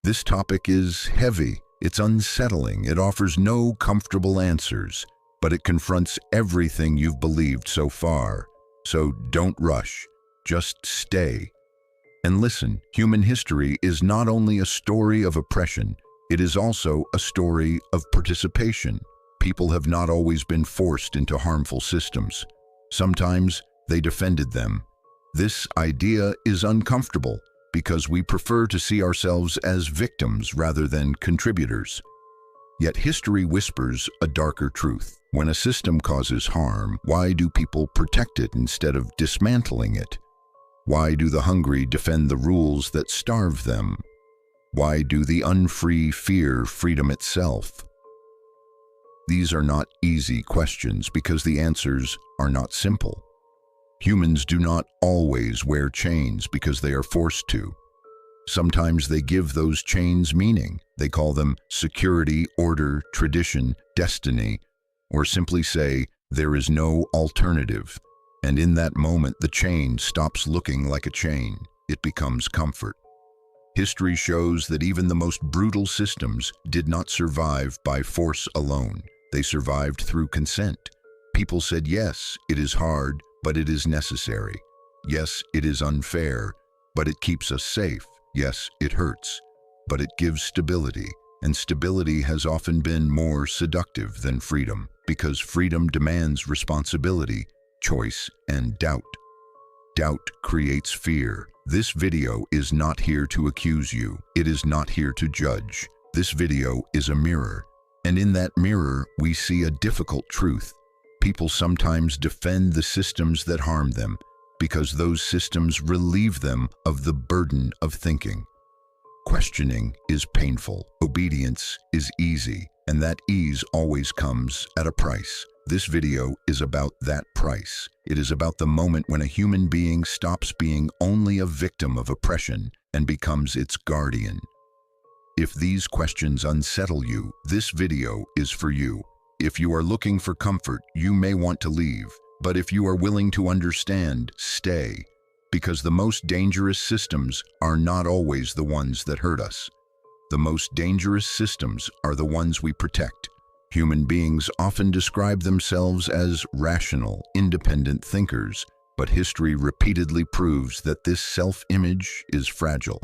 This topic is heavy, it's unsettling, it offers no comfortable answers, but it confronts everything you've believed so far. So don't rush, just stay. And listen, human history is not only a story of oppression, it is also a story of participation. People have not always been forced into harmful systems. Sometimes they defended them. This idea is uncomfortable because we prefer to see ourselves as victims rather than contributors. Yet history whispers a darker truth. When a system causes harm, why do people protect it instead of dismantling it? Why do the hungry defend the rules that starve them? Why do the unfree fear freedom itself? These are not easy questions because the answers are not simple. Humans do not always wear chains because they are forced to. Sometimes they give those chains meaning. They call them security, order, tradition, destiny, or simply say, there is no alternative. And in that moment, the chain stops looking like a chain. It becomes comfort. History shows that even the most brutal systems did not survive by force alone. They survived through consent. People said, yes, it is hard, but it is necessary. Yes, it is unfair, but it keeps us safe. Yes, it hurts, but it gives stability. And stability has often been more seductive than freedom, because freedom demands responsibility, choice, and doubt. Doubt creates fear. This video is not here to accuse you. It is not here to judge. This video is a mirror. And in that mirror, we see a difficult truth. People sometimes defend the systems that harm them because those systems relieve them of the burden of thinking. Questioning is painful. Obedience is easy, and that ease always comes at a price. This video is about that price. It is about the moment when a human being stops being only a victim of oppression and becomes its guardian. If these questions unsettle you, this video is for you. If you are looking for comfort, you may want to leave. But if you are willing to understand, stay. Because the most dangerous systems are not always the ones that hurt us. The most dangerous systems are the ones we protect. Human beings often describe themselves as rational, independent thinkers, but history repeatedly proves that this self-image is fragile.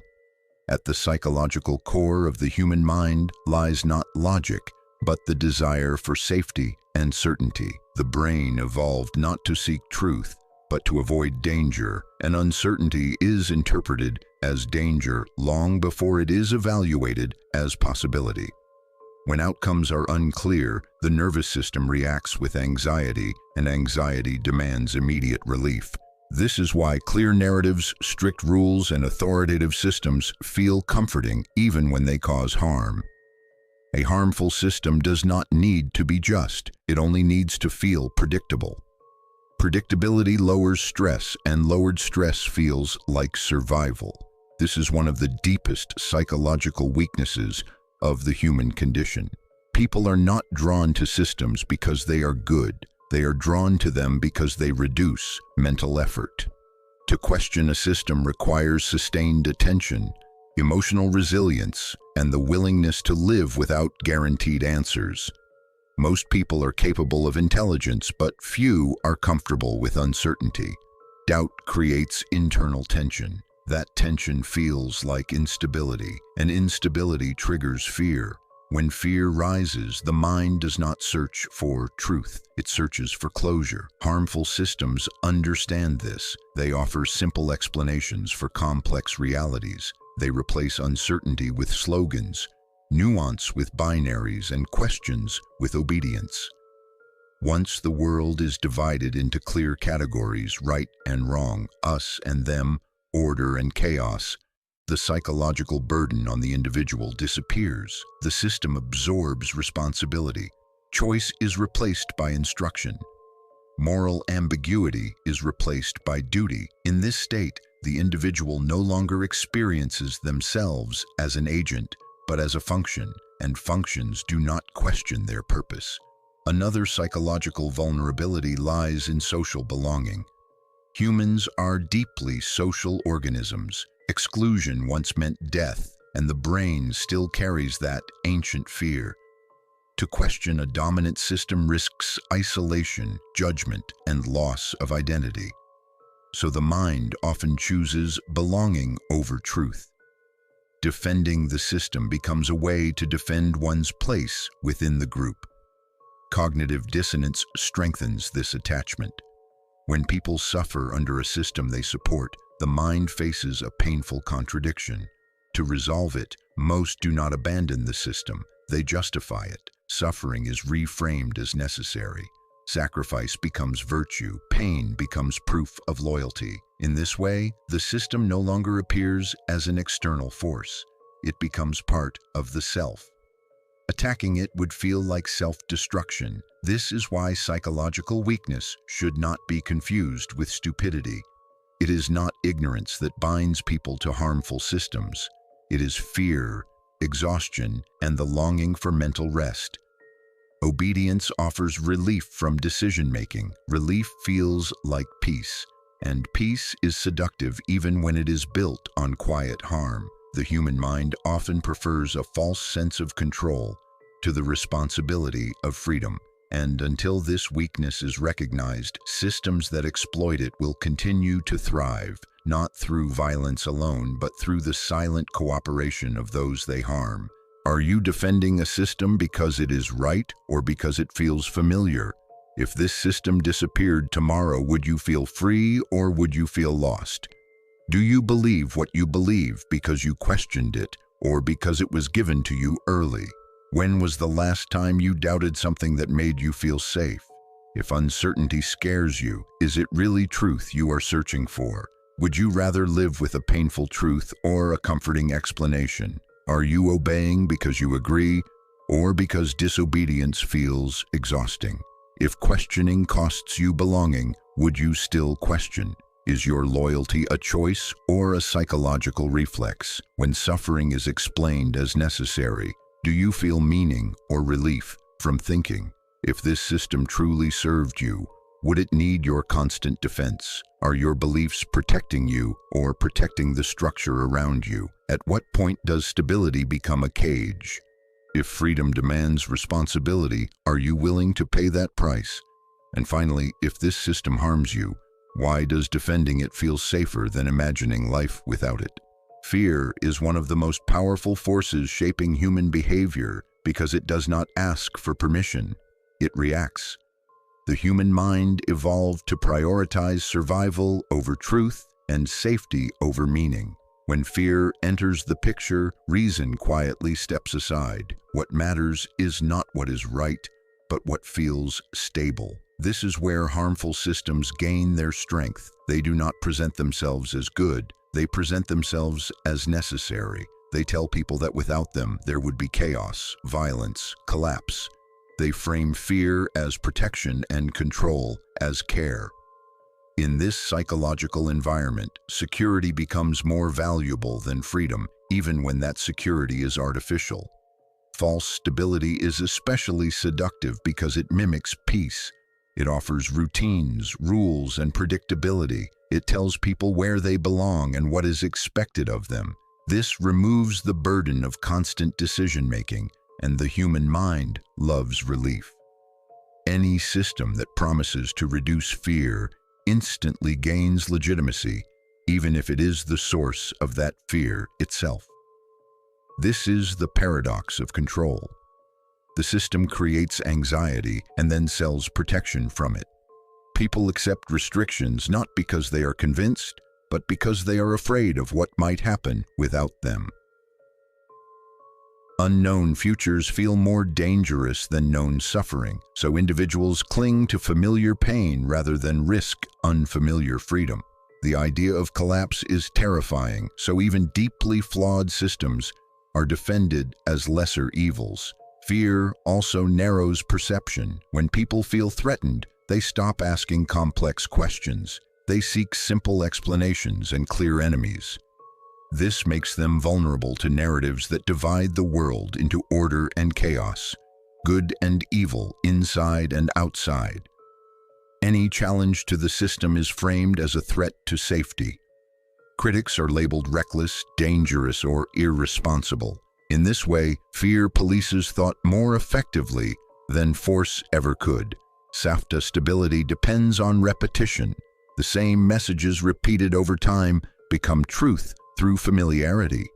At the psychological core of the human mind lies not logic, but the desire for safety and certainty. The brain evolved not to seek truth, but to avoid danger, and uncertainty is interpreted as danger long before it is evaluated as possibility. When outcomes are unclear, the nervous system reacts with anxiety, and anxiety demands immediate relief. This is why clear narratives, strict rules, and authoritative systems feel comforting even when they cause harm. A harmful system does not need to be just. It only needs to feel predictable. Predictability lowers stress, and lowered stress feels like survival. This is one of the deepest psychological weaknesses of the human condition. People are not drawn to systems because they are good. They are drawn to them because they reduce mental effort. To question a system requires sustained attention, emotional resilience, and the willingness to live without guaranteed answers. Most people are capable of intelligence, but few are comfortable with uncertainty. Doubt creates internal tension. That tension feels like instability, and instability triggers fear. When fear rises, the mind does not search for truth. It searches for closure. Harmful systems understand this. They offer simple explanations for complex realities. They replace uncertainty with slogans, nuance with binaries, and questions with obedience. Once the world is divided into clear categories, right and wrong, us and them, order and chaos, the psychological burden on the individual disappears. The system absorbs responsibility. Choice is replaced by instruction. Moral ambiguity is replaced by duty. In this state, the individual no longer experiences themselves as an agent, but as a function, and functions do not question their purpose. Another psychological vulnerability lies in social belonging. Humans are deeply social organisms. Exclusion once meant death, and the brain still carries that ancient fear. To question a dominant system risks isolation, judgment, and loss of identity. So the mind often chooses belonging over truth. Defending the system becomes a way to defend one's place within the group. Cognitive dissonance strengthens this attachment. When people suffer under a system they support, the mind faces a painful contradiction. To resolve it, most do not abandon the system, they justify it. Suffering is reframed as necessary. Sacrifice becomes virtue, pain becomes proof of loyalty. In this way, the system no longer appears as an external force. It becomes part of the self. Attacking it would feel like self-destruction. This is why psychological weakness should not be confused with stupidity. It is not ignorance that binds people to harmful systems. It is fear, exhaustion, and the longing for mental rest. Obedience offers relief from decision-making. Relief feels like peace, and peace is seductive even when it is built on quiet harm. The human mind often prefers a false sense of control to the responsibility of freedom, and until this weakness is recognized, systems that exploit it will continue to thrive, not through violence alone, but through the silent cooperation of those they harm. Are you defending a system because it is right or because it feels familiar? If this system disappeared tomorrow, would you feel free or would you feel lost? Do you believe what you believe because you questioned it or because it was given to you early? When was the last time you doubted something that made you feel safe? If uncertainty scares you, is it really truth you are searching for? Would you rather live with a painful truth or a comforting explanation? Are you obeying because you agree or because disobedience feels exhausting? If questioning costs you belonging, would you still question? Is your loyalty a choice or a psychological reflex? When suffering is explained as necessary, do you feel meaning or relief from thinking? If this system truly served you, would it need your constant defense? Are your beliefs protecting you or protecting the structure around you? At what point does stability become a cage? If freedom demands responsibility, are you willing to pay that price? And finally, if this system harms you, why does defending it feel safer than imagining life without it? Fear is one of the most powerful forces shaping human behavior because it does not ask for permission. It reacts. The human mind evolved to prioritize survival over truth and safety over meaning. When fear enters the picture, reason quietly steps aside. What matters is not what is right, but what feels stable. This is where harmful systems gain their strength. They do not present themselves as good, they present themselves as necessary. They tell people that without them, there would be chaos, violence, collapse. They frame fear as protection and control as care. In this psychological environment, security becomes more valuable than freedom, even when that security is artificial. False stability is especially seductive because it mimics peace. It offers routines, rules, and predictability. It tells people where they belong and what is expected of them. This removes the burden of constant decision-making, and the human mind loves relief. Any system that promises to reduce fear instantly gains legitimacy, even if it is the source of that fear itself. This is the paradox of control. The system creates anxiety and then sells protection from it. People accept restrictions not because they are convinced, but because they are afraid of what might happen without them. Unknown futures feel more dangerous than known suffering, so individuals cling to familiar pain rather than risk unfamiliar freedom. The idea of collapse is terrifying, so even deeply flawed systems are defended as lesser evils. Fear also narrows perception. When people feel threatened, they stop asking complex questions. They seek simple explanations and clear enemies. This makes them vulnerable to narratives that divide the world into order and chaos, good and evil, inside and outside. Any challenge to the system is framed as a threat to safety. Critics are labeled reckless, dangerous, or irresponsible. In this way, fear polices thought more effectively than force ever could. SAFTA stability depends on repetition. The same messages repeated over time become truth through familiarity.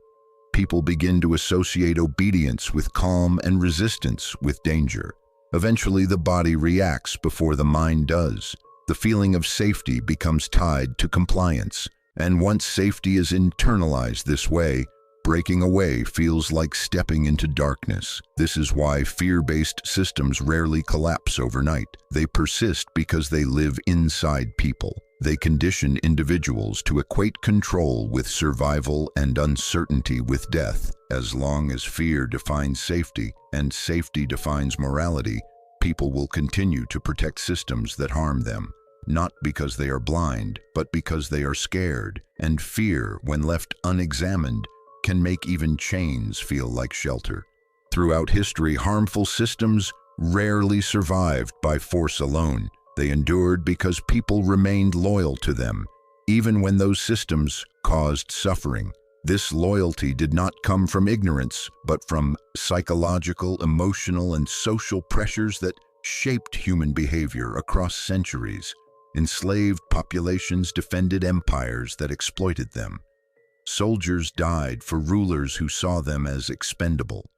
People begin to associate obedience with calm and resistance with danger. Eventually, the body reacts before the mind does. The feeling of safety becomes tied to compliance. And once safety is internalized this way, breaking away feels like stepping into darkness. This is why fear-based systems rarely collapse overnight. They persist because they live inside people. They condition individuals to equate control with survival and uncertainty with death. As long as fear defines safety and safety defines morality, people will continue to protect systems that harm them. Not because they are blind, but because they are scared. And fear, when left unexamined, can make even chains feel like shelter. Throughout history, harmful systems rarely survived by force alone. They endured because people remained loyal to them, even when those systems caused suffering. This loyalty did not come from ignorance, but from psychological, emotional, and social pressures that shaped human behavior across centuries. Enslaved populations defended empires that exploited them. Soldiers died for rulers who saw them as expendable.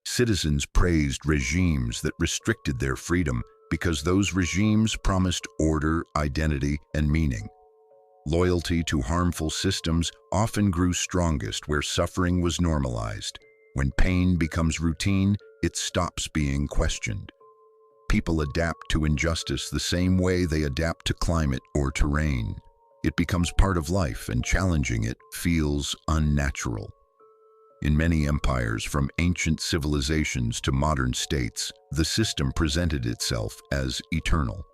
Citizens praised regimes that restricted their freedom because those regimes promised order, identity, and meaning. Loyalty to harmful systems often grew strongest where suffering was normalized. When pain becomes routine, it stops being questioned. People adapt to injustice the same way they adapt to climate or terrain. It becomes part of life, and challenging it feels unnatural. In many empires, from ancient civilizations to modern states, the system presented itself as eternal.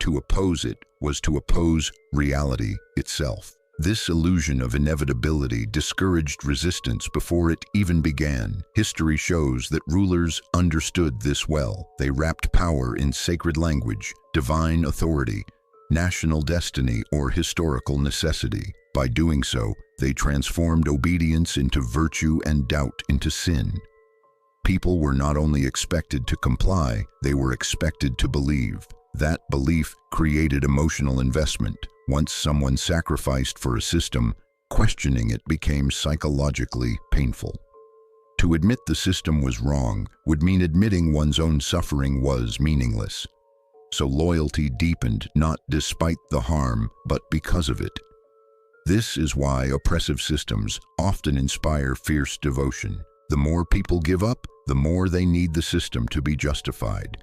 To oppose it was to oppose reality itself. This illusion of inevitability discouraged resistance before it even began. History shows that rulers understood this well. They wrapped power in sacred language, divine authority, national destiny, or historical necessity. By doing so, they transformed obedience into virtue and doubt into sin. People were not only expected to comply, they were expected to believe. That belief created emotional investment. Once someone sacrificed for a system, questioning it became psychologically painful. To admit the system was wrong would mean admitting one's own suffering was meaningless. So loyalty deepened not despite the harm, but because of it. This is why oppressive systems often inspire fierce devotion. The more people give up, the more they need the system to be justified.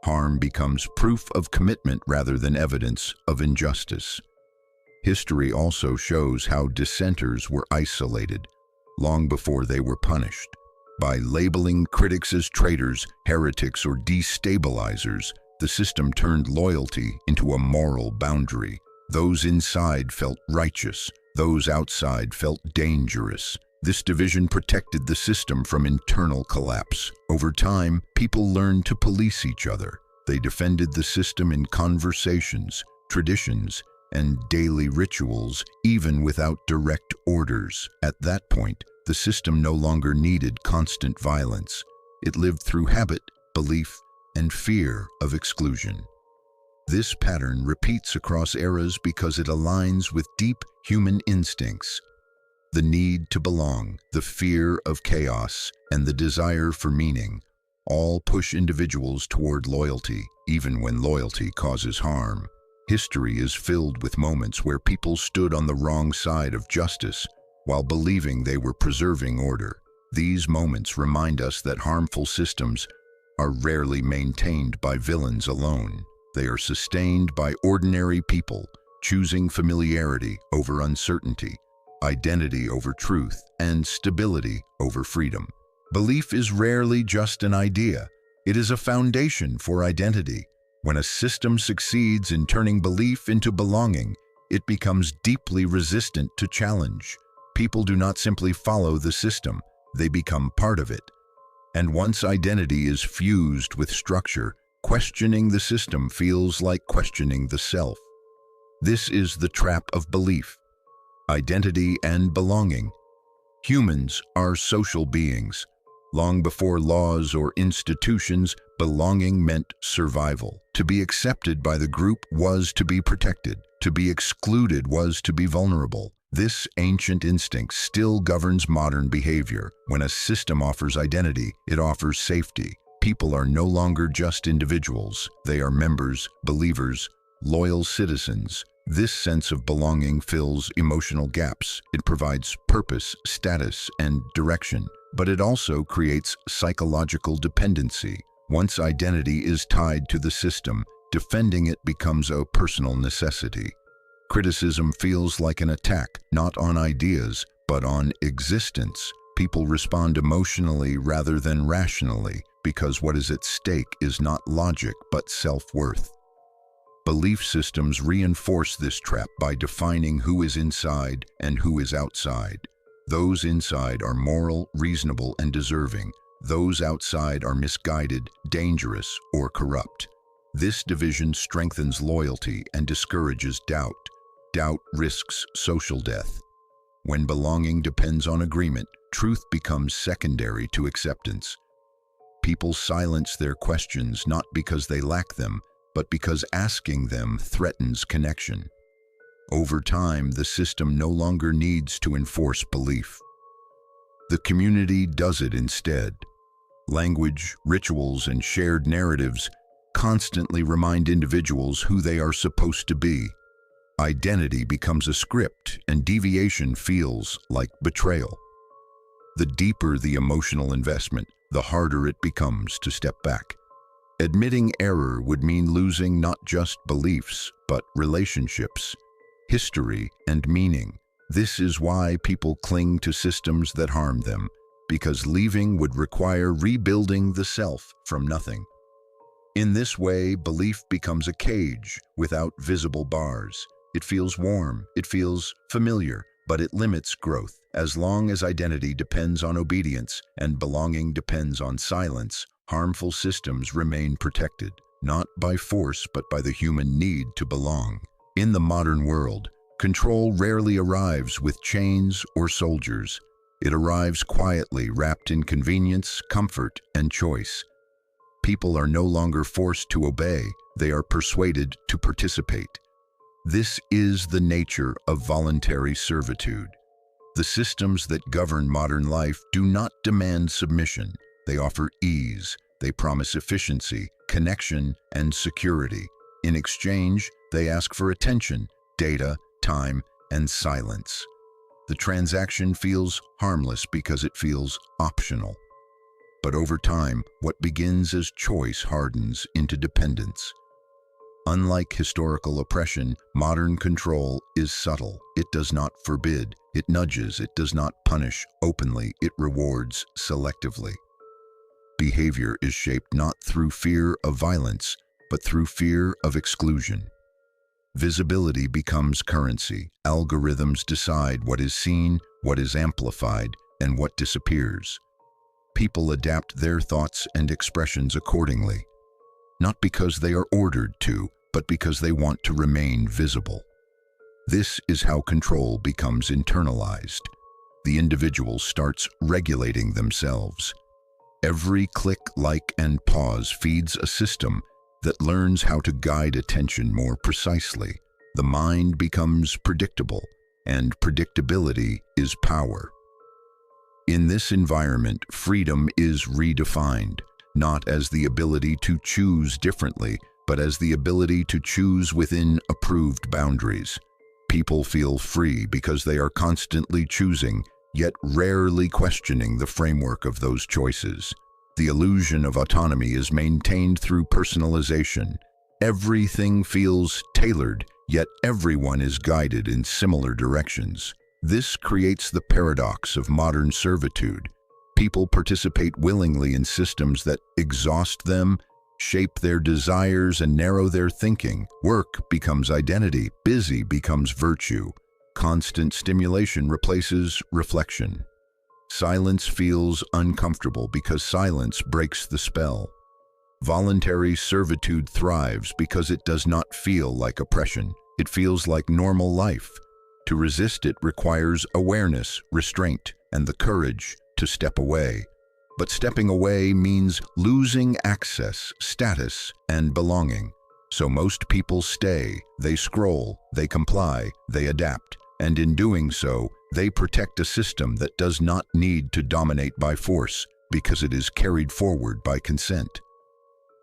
Harm becomes proof of commitment rather than evidence of injustice. History also shows how dissenters were isolated long before they were punished. By labeling critics as traitors, heretics, or destabilizers, the system turned loyalty into a moral boundary. Those inside felt righteous, those outside felt dangerous. This division protected the system from internal collapse. Over time, people learned to police each other. They defended the system in conversations, traditions, and daily rituals, even without direct orders. At that point, the system no longer needed constant violence. It lived through habit, belief, and fear of exclusion. This pattern repeats across eras because it aligns with deep human instincts. The need to belong, the fear of chaos, and the desire for meaning all push individuals toward loyalty, even when loyalty causes harm. History is filled with moments where people stood on the wrong side of justice while believing they were preserving order. These moments remind us that harmful systems are rarely maintained by villains alone. They are sustained by ordinary people, choosing familiarity over uncertainty, identity over truth, and stability over freedom. Belief is rarely just an idea. It is a foundation for identity. When a system succeeds in turning belief into belonging, it becomes deeply resistant to challenge. People do not simply follow the system, they become part of it. And once identity is fused with structure, questioning the system feels like questioning the self. This is the trap of belief. identity and belonging. Humans are social beings. Long before laws or institutions, belonging meant survival. To be accepted by the group was to be protected. To be excluded was to be vulnerable. This ancient instinct still governs modern behavior. When a system offers identity, it offers safety. People are no longer just individuals. They are members, believers, loyal citizens. This sense of belonging fills emotional gaps. It provides purpose, status, and direction. But it also creates psychological dependency. Once identity is tied to the system, defending it becomes a personal necessity. Criticism feels like an attack, not on ideas, but on existence. People respond emotionally rather than rationally, because what is at stake is not logic, but self-worth. Belief systems reinforce this trap by defining who is inside and who is outside. Those inside are moral, reasonable, and deserving. Those outside are misguided, dangerous, or corrupt. This division strengthens loyalty and discourages doubt. Doubt risks social death. When belonging depends on agreement, truth becomes secondary to acceptance. People silence their questions not because they lack them, but because asking them threatens connection. Over time, the system no longer needs to enforce belief. The community does it instead. Language, rituals, and shared narratives constantly remind individuals who they are supposed to be. Identity becomes a script, and deviation feels like betrayal. The deeper the emotional investment, the harder it becomes to step back. Admitting error would mean losing not just beliefs, but relationships, history, and meaning. This is why people cling to systems that harm them, because leaving would require rebuilding the self from nothing. In this way, belief becomes a cage without visible bars. It feels warm, it feels familiar, but it limits growth. As long as identity depends on obedience and belonging depends on silence, harmful systems remain protected, not by force but by the human need to belong. In the modern world, control rarely arrives with chains or soldiers. It arrives quietly, wrapped in convenience, comfort, and choice. People are no longer forced to obey, they are persuaded to participate. This is the nature of voluntary servitude. The systems that govern modern life do not demand submission. They offer ease, they promise efficiency, connection, and security. In exchange, they ask for attention, data, time, and silence. The transaction feels harmless because it feels optional. But over time, what begins as choice hardens into dependence. Unlike historical oppression, modern control is subtle. It does not forbid, it nudges, it does not punish openly, it rewards selectively. Behavior is shaped not through fear of violence, but through fear of exclusion. Visibility becomes currency. Algorithms decide what is seen, what is amplified, and what disappears. People adapt their thoughts and expressions accordingly, not because they are ordered to, but because they want to remain visible. This is how control becomes internalized. The individual starts regulating themselves. Every click, like, and pause feeds a system that learns how to guide attention more precisely. The mind becomes predictable, and predictability is power. In this environment, freedom is redefined, not as the ability to choose differently, but as the ability to choose within approved boundaries. People feel free because they are constantly choosing, yet rarely questioning the framework of those choices. The illusion of autonomy is maintained through personalization. Everything feels tailored, yet everyone is guided in similar directions. This creates the paradox of modern servitude. People participate willingly in systems that exhaust them, shape their desires, and narrow their thinking. Work becomes identity, busy becomes virtue. Constant stimulation replaces reflection. Silence feels uncomfortable because silence breaks the spell. Voluntary servitude thrives because it does not feel like oppression. It feels like normal life. To resist it requires awareness, restraint, and the courage to step away. But stepping away means losing access, status, and belonging. So most people stay, they scroll, they comply, they adapt, and in doing so, they protect a system that does not need to dominate by force because it is carried forward by consent.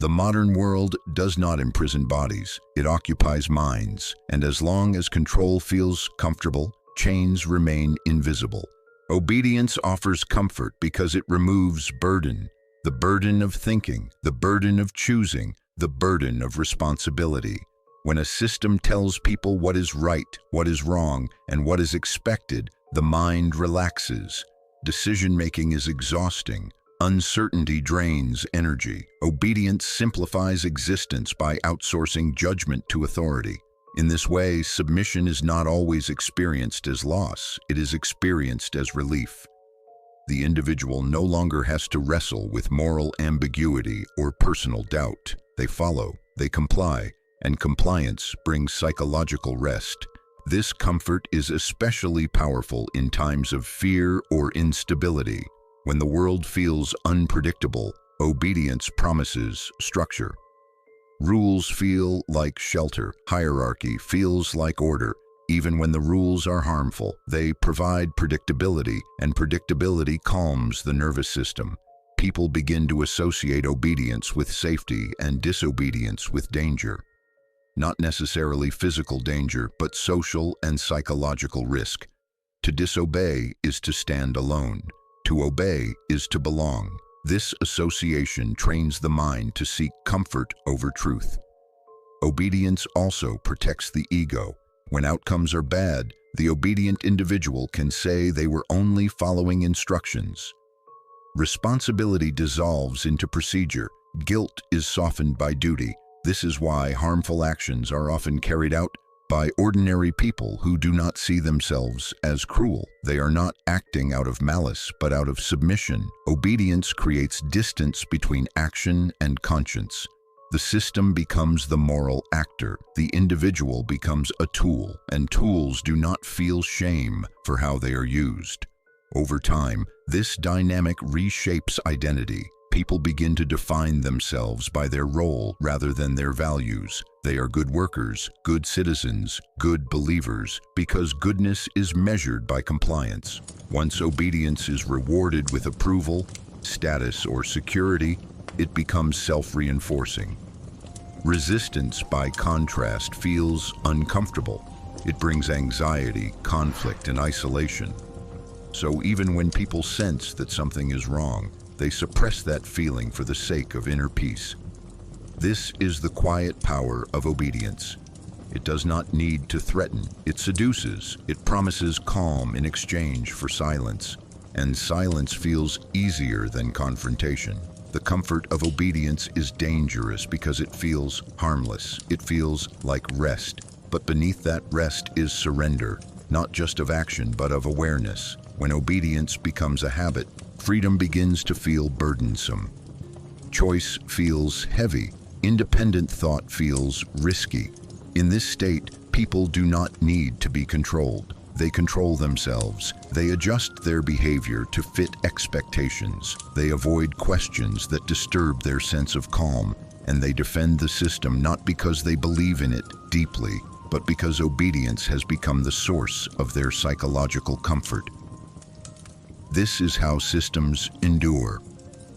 The modern world does not imprison bodies, it occupies minds, and as long as control feels comfortable, chains remain invisible. Obedience offers comfort because it removes burden, the burden of thinking, the burden of choosing, the burden of responsibility. When a system tells people what is right, what is wrong, and what is expected, the mind relaxes. Decision-making is exhausting. Uncertainty drains energy. Obedience simplifies existence by outsourcing judgment to authority. In this way, submission is not always experienced as loss, it is experienced as relief. The individual no longer has to wrestle with moral ambiguity or personal doubt. They follow, they comply, and compliance brings psychological rest. This comfort is especially powerful in times of fear or instability. When the world feels unpredictable, obedience promises structure. Rules feel like shelter, hierarchy feels like order. Even when the rules are harmful, they provide predictability, and predictability calms the nervous system. People begin to associate obedience with safety and disobedience with danger. Not necessarily physical danger, but social and psychological risk. To disobey is to stand alone. To obey is to belong. This association trains the mind to seek comfort over truth. Obedience also protects the ego. When outcomes are bad, the obedient individual can say they were only following instructions. Responsibility dissolves into procedure. Guilt is softened by duty. This is why harmful actions are often carried out by ordinary people who do not see themselves as cruel. They are not acting out of malice, but out of submission. Obedience creates distance between action and conscience. The system becomes the moral actor. The individual becomes a tool, and tools do not feel shame for how they are used. Over time, this dynamic reshapes identity. People begin to define themselves by their role rather than their values. They are good workers, good citizens, good believers, because goodness is measured by compliance. Once obedience is rewarded with approval, status, or security, it becomes self-reinforcing. Resistance, by contrast, feels uncomfortable. It brings anxiety, conflict, and isolation. So even when people sense that something is wrong, they suppress that feeling for the sake of inner peace. This is the quiet power of obedience. It does not need to threaten. It seduces. It promises calm in exchange for silence. And silence feels easier than confrontation. The comfort of obedience is dangerous because it feels harmless. It feels like rest. But beneath that rest is surrender, not just of action, but of awareness. When obedience becomes a habit, freedom begins to feel burdensome. Choice feels heavy. Independent thought feels risky. In this state, people do not need to be controlled. They control themselves. They adjust their behavior to fit expectations. They avoid questions that disturb their sense of calm, and they defend the system not because they believe in it deeply, but because obedience has become the source of their psychological comfort. This is how systems endure,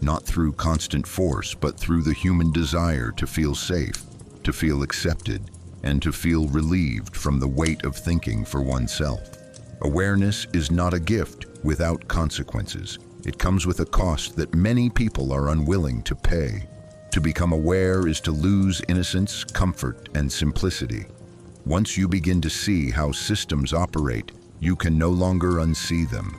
not through constant force, but through the human desire to feel safe, to feel accepted, and to feel relieved from the weight of thinking for oneself. Awareness is not a gift without consequences. It comes with a cost that many people are unwilling to pay. To become aware is to lose innocence, comfort, and simplicity. Once you begin to see how systems operate, you can no longer unsee them.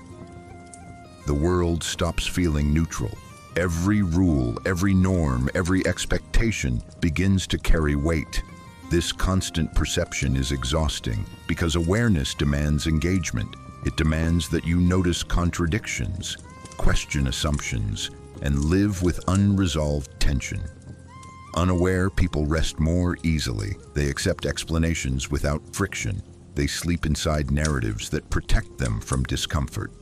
The world stops feeling neutral. Every rule, every norm, every expectation begins to carry weight. This constant perception is exhausting because awareness demands engagement. It demands that you notice contradictions, question assumptions, and live with unresolved tension. Unaware people rest more easily. They accept explanations without friction. They sleep inside narratives that protect them from discomfort.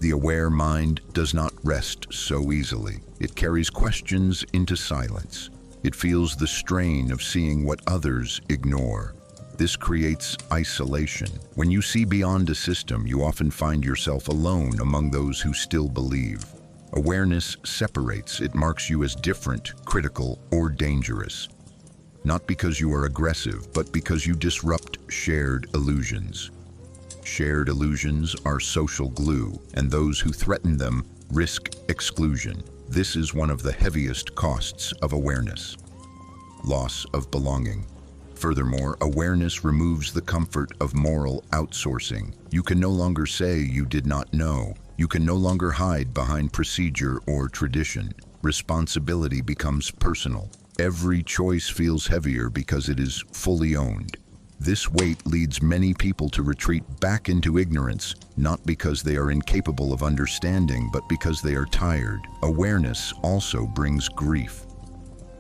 The aware mind does not rest so easily. It carries questions into silence. It feels the strain of seeing what others ignore. This creates isolation. When you see beyond a system, you often find yourself alone among those who still believe. Awareness separates. It marks you as different, critical, or dangerous. Not because you are aggressive, but because you disrupt shared illusions. Shared illusions are social glue, and those who threaten them risk exclusion. This is one of the heaviest costs of awareness. Loss of belonging. Furthermore, awareness removes the comfort of moral outsourcing. You can no longer say you did not know. You can no longer hide behind procedure or tradition. Responsibility becomes personal. Every choice feels heavier because it is fully owned. This weight leads many people to retreat back into ignorance, not because they are incapable of understanding, but because they are tired. Awareness also brings grief.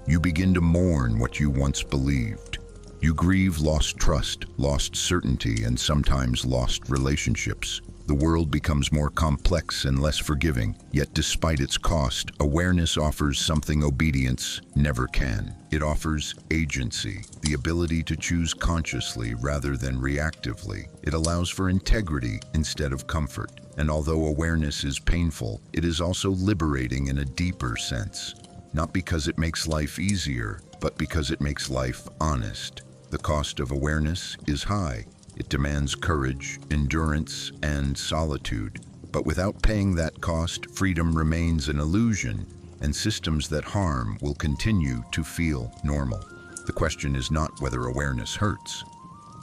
You begin to mourn what you once believed. You grieve lost trust, lost certainty, and sometimes lost relationships. The world becomes more complex and less forgiving, yet despite its cost, awareness offers something obedience never can. It offers agency, the ability to choose consciously rather than reactively. It allows for integrity instead of comfort. And although awareness is painful, it is also liberating in a deeper sense. Not because it makes life easier, but because it makes life honest. The cost of awareness is high. It demands courage, endurance, and solitude. But without paying that cost, freedom remains an illusion, and systems that harm will continue to feel normal. The question is not whether awareness hurts.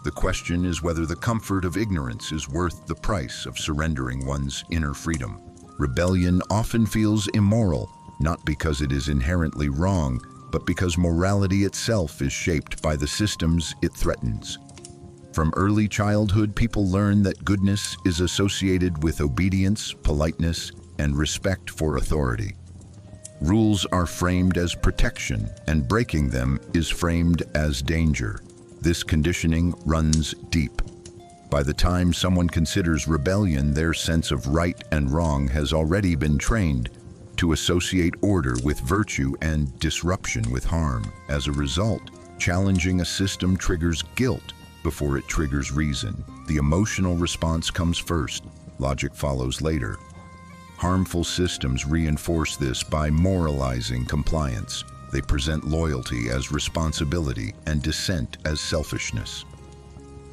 The question is whether the comfort of ignorance is worth the price of surrendering one's inner freedom. Rebellion often feels immoral, not because it is inherently wrong, but because morality itself is shaped by the systems it threatens. From early childhood, people learn that goodness is associated with obedience, politeness, and respect for authority. Rules are framed as protection, and breaking them is framed as danger. This conditioning runs deep. By the time someone considers rebellion, their sense of right and wrong has already been trained to associate order with virtue and disruption with harm. As a result, challenging a system triggers guilt before it triggers reason. The emotional response comes first, logic follows later. Harmful systems reinforce this by moralizing compliance. They present loyalty as responsibility and dissent as selfishness.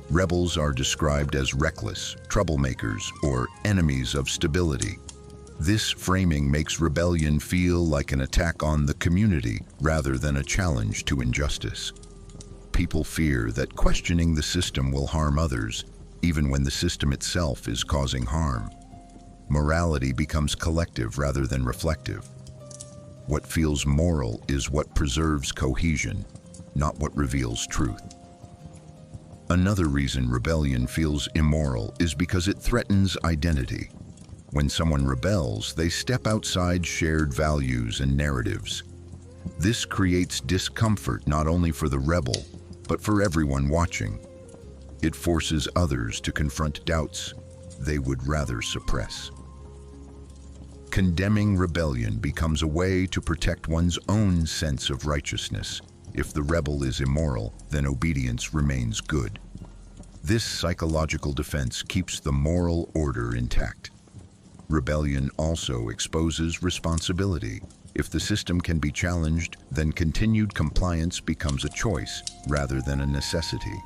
Rebels are described as reckless, troublemakers, or enemies of stability. This framing makes rebellion feel like an attack on the community rather than a challenge to injustice. People fear that questioning the system will harm others, even when the system itself is causing harm. Morality becomes collective rather than reflective. What feels moral is what preserves cohesion, not what reveals truth. Another reason rebellion feels immoral is because it threatens identity. When someone rebels, they step outside shared values and narratives. This creates discomfort not only for the rebel, but for everyone watching. It forces others to confront doubts they would rather suppress. Condemning rebellion becomes a way to protect one's own sense of righteousness. If the rebel is immoral, then obedience remains good. This psychological defense keeps the moral order intact. Rebellion also exposes responsibility. If the system can be challenged, then continued compliance becomes a choice rather than a necessity.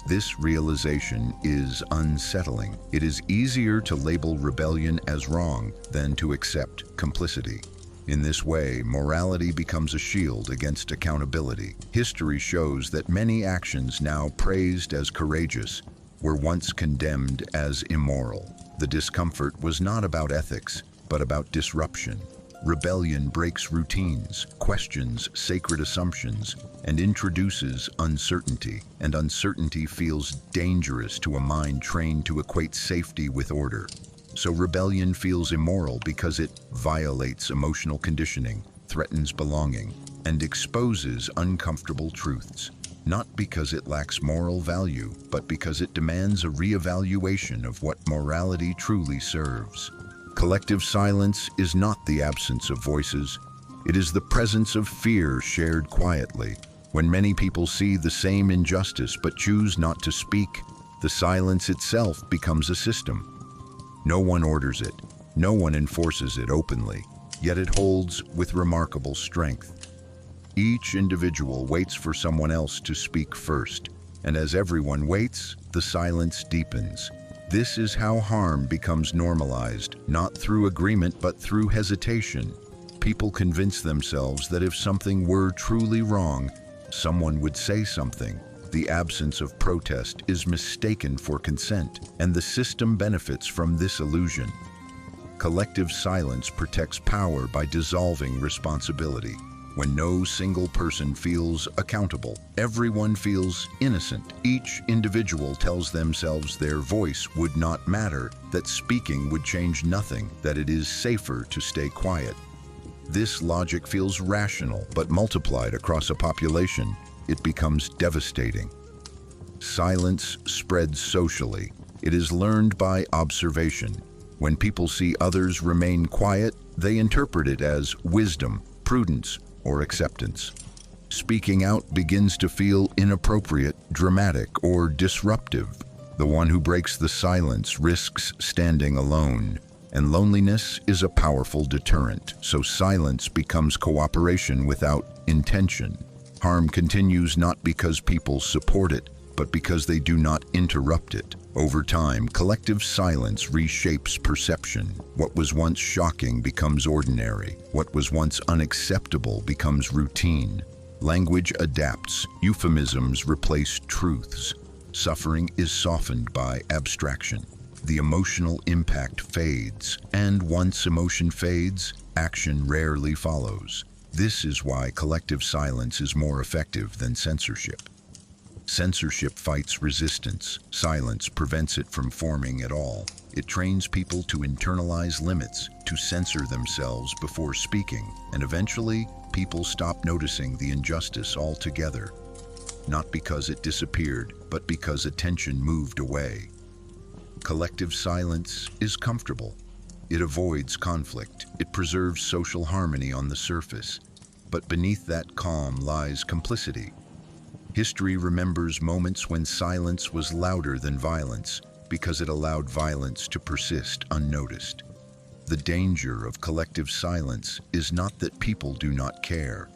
This realization is unsettling. It is easier to label rebellion as wrong than to accept complicity. In this way, morality becomes a shield against accountability. History shows that many actions now praised as courageous were once condemned as immoral. The discomfort was not about ethics, but about disruption. Rebellion breaks routines, questions sacred assumptions, and introduces uncertainty. And uncertainty feels dangerous to a mind trained to equate safety with order. So rebellion feels immoral because it violates emotional conditioning, threatens belonging, and exposes uncomfortable truths. not because it lacks moral value, but because it demands a reevaluation of what morality truly serves. Collective silence is not the absence of voices. It is the presence of fear shared quietly. When many people see the same injustice but choose not to speak, the silence itself becomes a system. No one orders it, no one enforces it openly, yet it holds with remarkable strength. Each individual waits for someone else to speak first, and as everyone waits, the silence deepens. This is how harm becomes normalized, not through agreement but through hesitation. People convince themselves that if something were truly wrong, someone would say something. The absence of protest is mistaken for consent, and the system benefits from this illusion. Collective silence protects power by dissolving responsibility. When no single person feels accountable, everyone feels innocent. Each individual tells themselves their voice would not matter, that speaking would change nothing, that it is safer to stay quiet. This logic feels rational, but multiplied across a population, it becomes devastating. Silence spreads socially. It is learned by observation. When people see others remain quiet, they interpret it as wisdom, prudence, or acceptance. Speaking out begins to feel inappropriate, dramatic, or disruptive. The one who breaks the silence risks standing alone, and loneliness is a powerful deterrent, so silence becomes cooperation without intention. Harm continues not because people support it, but because they do not interrupt it. Over time, collective silence reshapes perception. What was once shocking becomes ordinary. What was once unacceptable becomes routine. Language adapts. Euphemisms replace truths. Suffering is softened by abstraction. The emotional impact fades, and once emotion fades, action rarely follows. This is why collective silence is more effective than censorship. Censorship fights resistance. Silence prevents it from forming at all. It trains people to internalize limits, to censor themselves before speaking, and eventually, people stop noticing the injustice altogether. Not because it disappeared, but because attention moved away. Collective silence is comfortable. It avoids conflict. It preserves social harmony on the surface. But beneath that calm lies complicity. History remembers moments when silence was louder than violence because it allowed violence to persist unnoticed. The danger of collective silence is not that people do not care.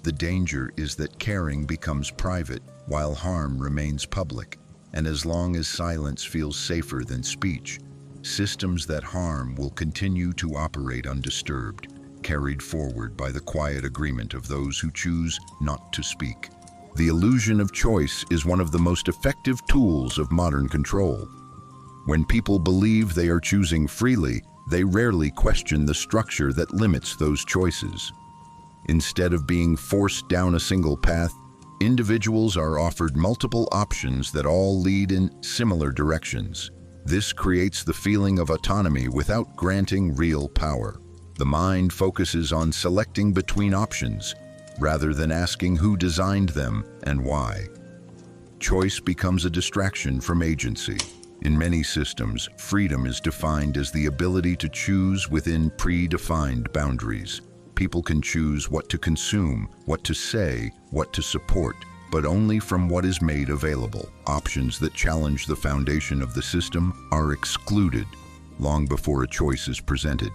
The danger is that caring becomes private while harm remains public. And as long as silence feels safer than speech, systems that harm will continue to operate undisturbed, carried forward by the quiet agreement of those who choose not to speak. The illusion of choice is one of the most effective tools of modern control. When people believe they are choosing freely, they rarely question the structure that limits those choices. Instead of being forced down a single path, individuals are offered multiple options that all lead in similar directions. This creates the feeling of autonomy without granting real power. The mind focuses on selecting between options, rather than asking who designed them and why. Choice becomes a distraction from agency. In many systems, freedom is defined as the ability to choose within predefined boundaries. People can choose what to consume, what to say, what to support, but only from what is made available. Options that challenge the foundation of the system are excluded long before a choice is presented.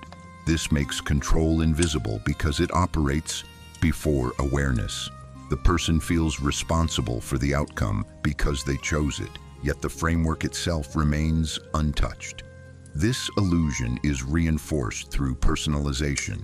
This makes control invisible because it operates before awareness. The person feels responsible for the outcome because they chose it, yet the framework itself remains untouched. This illusion is reinforced through personalization.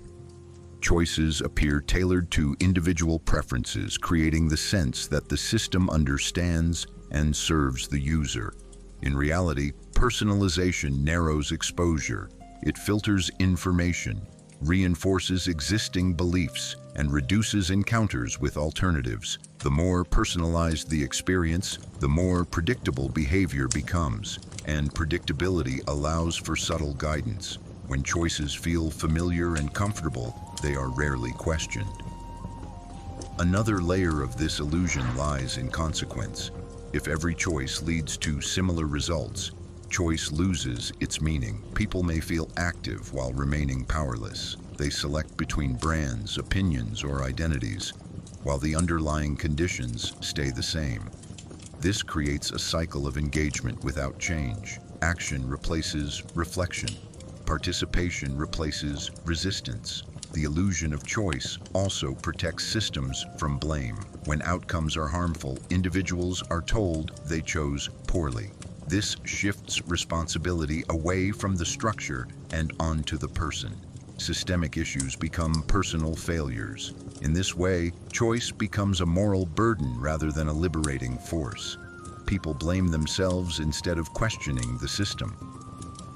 Choices appear tailored to individual preferences, creating the sense that the system understands and serves the user. In reality, personalization narrows exposure. It filters information, reinforces existing beliefs, and reduces encounters with alternatives. The more personalized the experience, the more predictable behavior becomes, and predictability allows for subtle guidance. When choices feel familiar and comfortable, they are rarely questioned. Another layer of this illusion lies in consequence. If every choice leads to similar results, choice loses its meaning. People may feel active while remaining powerless. They select between brands, opinions, or identities, while the underlying conditions stay the same. This creates a cycle of engagement without change. Action replaces reflection. Participation replaces resistance. The illusion of choice also protects systems from blame. When outcomes are harmful, individuals are told they chose poorly. This shifts responsibility away from the structure and onto the person. Systemic issues become personal failures. In this way, choice becomes a moral burden rather than a liberating force. People blame themselves instead of questioning the system.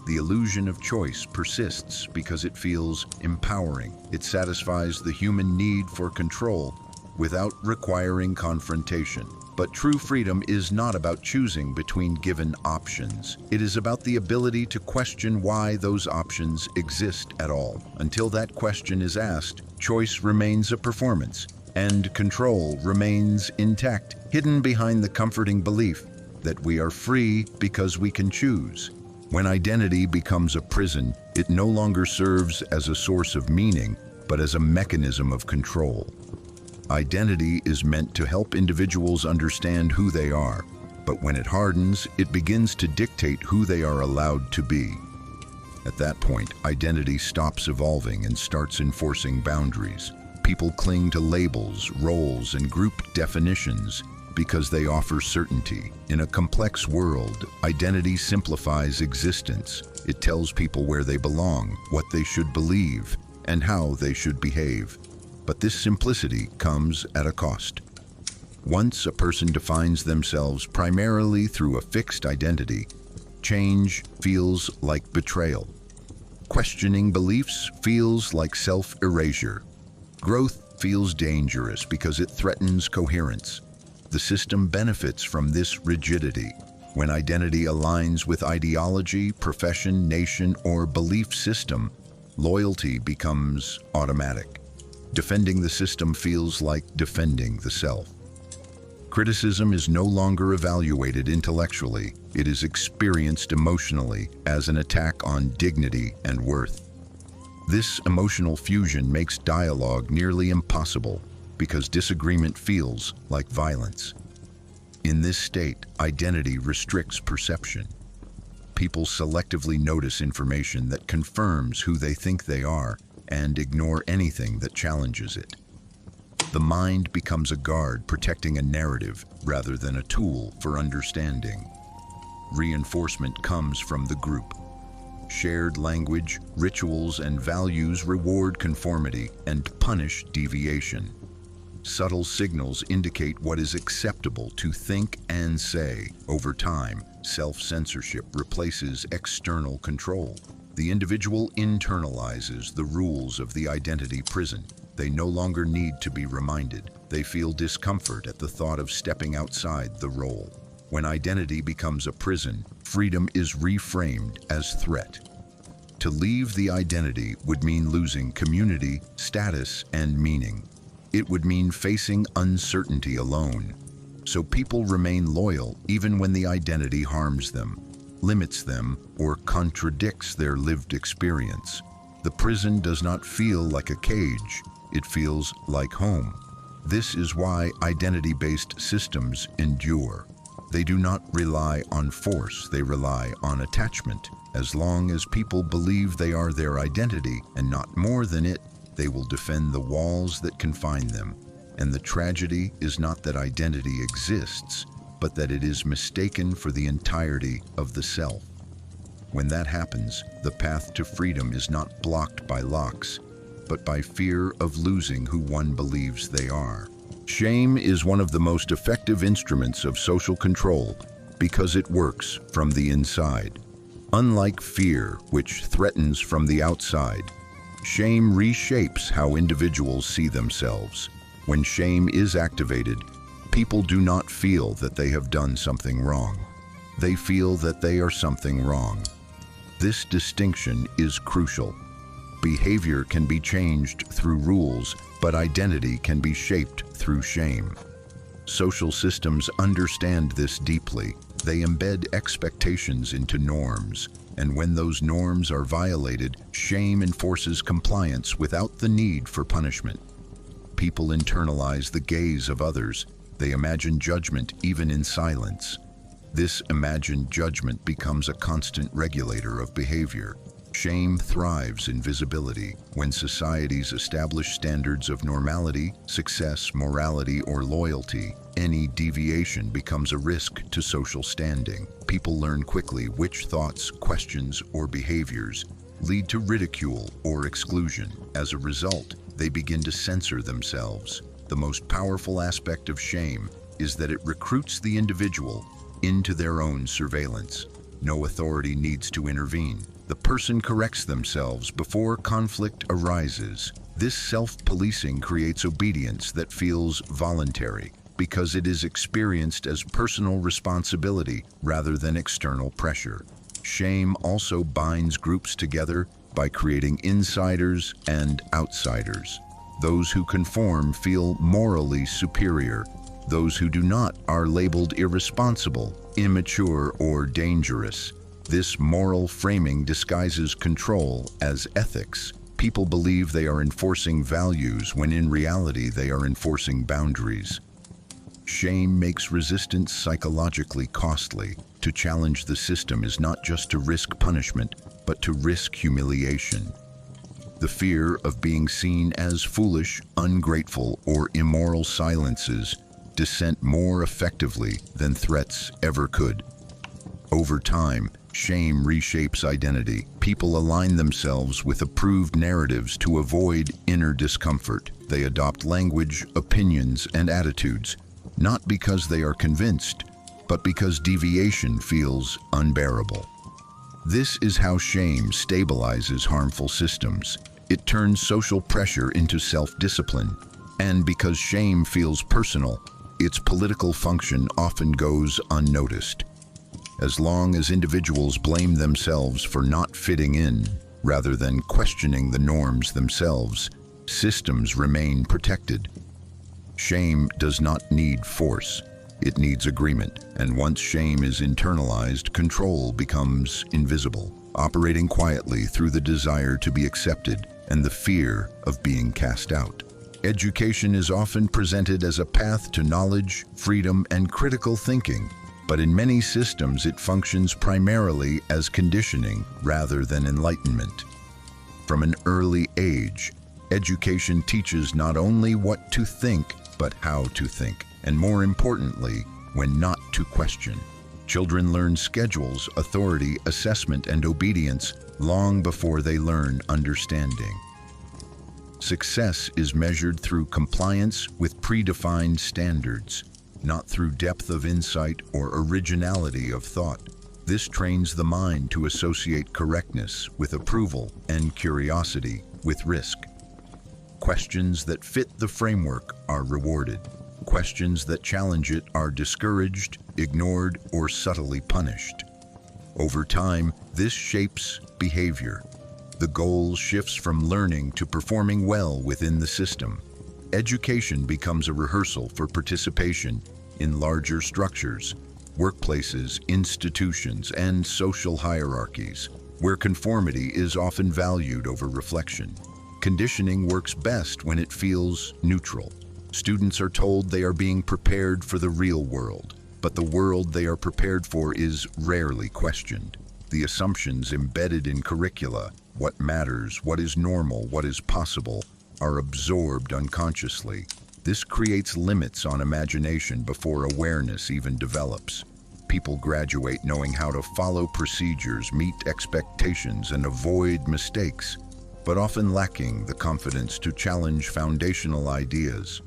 The illusion of choice persists because it feels empowering. It satisfies the human need for control without requiring confrontation. But true freedom is not about choosing between given options. It is about the ability to question why those options exist at all. Until that question is asked, choice remains a performance, and control remains intact, hidden behind the comforting belief that we are free because we can choose. When identity becomes a prison, it no longer serves as a source of meaning, but as a mechanism of control. Identity is meant to help individuals understand who they are, but when it hardens, it begins to dictate who they are allowed to be. At that point, identity stops evolving and starts enforcing boundaries. People cling to labels, roles, and group definitions because they offer certainty. In a complex world, identity simplifies existence. It tells people where they belong, what they should believe, and how they should behave. But this simplicity comes at a cost. Once a person defines themselves primarily through a fixed identity, change feels like betrayal. Questioning beliefs feels like self-erasure. Growth feels dangerous because it threatens coherence. The system benefits from this rigidity. When identity aligns with ideology, profession, nation, or belief system, loyalty becomes automatic. Defending the system feels like defending the self. Criticism is no longer evaluated intellectually. It is experienced emotionally as an attack on dignity and worth. This emotional fusion makes dialogue nearly impossible because disagreement feels like violence. In this state, identity restricts perception. People selectively notice information that confirms who they think they are and ignore anything that challenges it. The mind becomes a guard protecting a narrative rather than a tool for understanding. Reinforcement comes from the group. Shared language, rituals, and values reward conformity and punish deviation. Subtle signals indicate what is acceptable to think and say. Over time, self-censorship replaces external control. The individual internalizes the rules of the identity prison. They no longer need to be reminded. They feel discomfort at the thought of stepping outside the role. When identity becomes a prison, freedom is reframed as threat. To leave the identity would mean losing community, status, and meaning. It would mean facing uncertainty alone. So people remain loyal even when the identity harms them, limits them, or contradicts their lived experience. The prison does not feel like a cage. It feels like home. This is why identity-based systems endure. They do not rely on force, they rely on attachment. As long as people believe they are their identity and not more than it, they will defend the walls that confine them. And the tragedy is not that identity exists, but that it is mistaken for the entirety of the self. When that happens, the path to freedom is not blocked by locks, but by fear of losing who one believes they are. Shame is one of the most effective instruments of social control because it works from the inside. Unlike fear, which threatens from the outside, shame reshapes how individuals see themselves. When shame is activated, people do not feel that they have done something wrong. They feel that they are something wrong. This distinction is crucial. Behavior can be changed through rules, but identity can be shaped through shame. Social systems understand this deeply. They embed expectations into norms, and when those norms are violated, shame enforces compliance without the need for punishment. People internalize the gaze of others. They imagine judgment even in silence. This imagined judgment becomes a constant regulator of behavior. Shame thrives in visibility. When societies establish standards of normality, success, morality, or loyalty, any deviation becomes a risk to social standing. People learn quickly which thoughts, questions, or behaviors lead to ridicule or exclusion. As a result, they begin to censor themselves. The most powerful aspect of shame is that it recruits the individual into their own surveillance. No authority needs to intervene. The person corrects themselves before conflict arises. This self-policing creates obedience that feels voluntary because it is experienced as personal responsibility rather than external pressure. Shame also binds groups together by creating insiders and outsiders. Those who conform feel morally superior. Those who do not are labeled irresponsible, immature, or dangerous. This moral framing disguises control as ethics. People believe they are enforcing values when in reality they are enforcing boundaries. Shame makes resistance psychologically costly. To challenge the system is not just to risk punishment, but to risk humiliation. The fear of being seen as foolish, ungrateful, or immoral silences dissent more effectively than threats ever could. Over time, shame reshapes identity. People align themselves with approved narratives to avoid inner discomfort. They adopt language, opinions, and attitudes, not because they are convinced, but because deviation feels unbearable. This is how shame stabilizes harmful systems. It turns social pressure into self-discipline. And because shame feels personal, its political function often goes unnoticed. As long as individuals blame themselves for not fitting in, rather than questioning the norms themselves, systems remain protected. Shame does not need force. It needs agreement, and once shame is internalized, control becomes invisible, operating quietly through the desire to be accepted and the fear of being cast out. Education is often presented as a path to knowledge, freedom, and critical thinking, but in many systems it functions primarily as conditioning rather than enlightenment. From an early age, education teaches not only what to think, but how to think, and more importantly, when not to question. Children learn schedules, authority, assessment, and obedience long before they learn understanding. Success is measured through compliance with predefined standards, not through depth of insight or originality of thought. This trains the mind to associate correctness with approval and curiosity with risk. Questions that fit the framework are rewarded. Questions that challenge it are discouraged, ignored, or subtly punished. Over time, this shapes behavior. The goal shifts from learning to performing well within the system. Education becomes a rehearsal for participation in larger structures, workplaces, institutions, and social hierarchies, where conformity is often valued over reflection. Conditioning works best when it feels neutral. Students are told they are being prepared for the real world, but the world they are prepared for is rarely questioned. The assumptions embedded in curricula, what matters, what is normal, what is possible, are absorbed unconsciously. This creates limits on imagination before awareness even develops. People graduate knowing how to follow procedures, meet expectations, and avoid mistakes, but often lacking the confidence to challenge foundational ideas.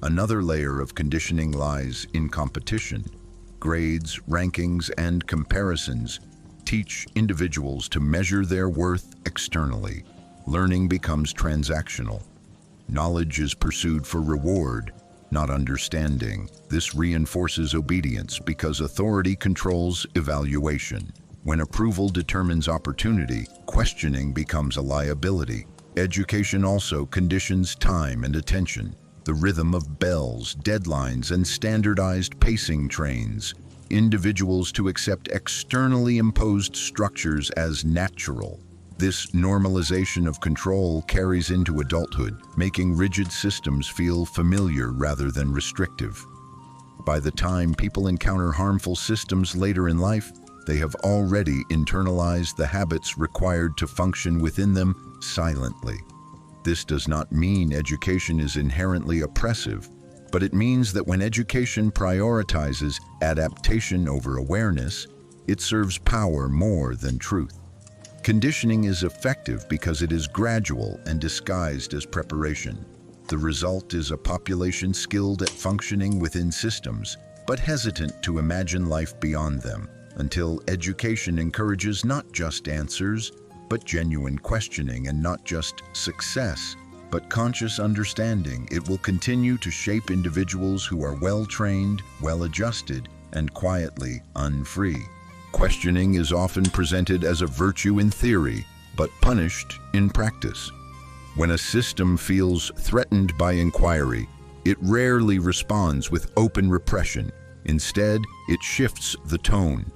Another layer of conditioning lies in competition. Grades, rankings, and comparisons teach individuals to measure their worth externally. Learning becomes transactional. Knowledge is pursued for reward, not understanding. This reinforces obedience because authority controls evaluation. When approval determines opportunity, questioning becomes a liability. Education also conditions time and attention. The rhythm of bells, deadlines, and standardized pacing trains individuals to accept externally imposed structures as natural. This normalization of control carries into adulthood, making rigid systems feel familiar rather than restrictive. By the time people encounter harmful systems later in life, they have already internalized the habits required to function within them silently. This does not mean education is inherently oppressive, but it means that when education prioritizes adaptation over awareness, it serves power more than truth. Conditioning is effective because it is gradual and disguised as preparation. The result is a population skilled at functioning within systems, but hesitant to imagine life beyond them, until education encourages not just answers, but genuine questioning, and not just success, but conscious understanding. It will continue to shape individuals who are well-trained, well-adjusted, and quietly unfree. Questioning is often presented as a virtue in theory, but punished in practice. When a system feels threatened by inquiry, it rarely responds with open repression. Instead, it shifts the tone.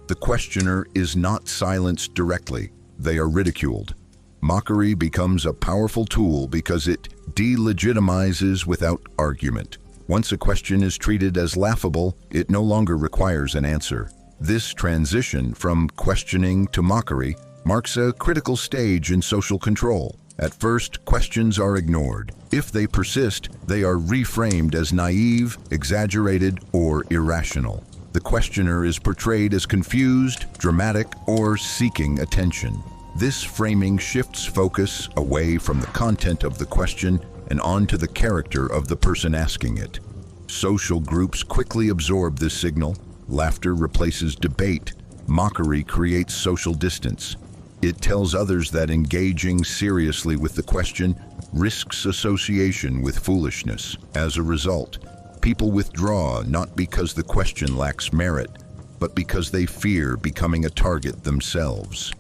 The questioner is not silenced directly. They are ridiculed. Mockery becomes a powerful tool because it delegitimizes without argument. Once a question is treated as laughable, it no longer requires an answer. This transition from questioning to mockery marks a critical stage in social control. At first, questions are ignored. If they persist, they are reframed as naive, exaggerated, or irrational. The questioner is portrayed as confused, dramatic, or seeking attention. This framing shifts focus away from the content of the question and onto the character of the person asking it. Social groups quickly absorb this signal. Laughter replaces debate. Mockery creates social distance. It tells others that engaging seriously with the question risks association with foolishness. As a result, people withdraw not because the question lacks merit, but because they fear becoming a target themselves.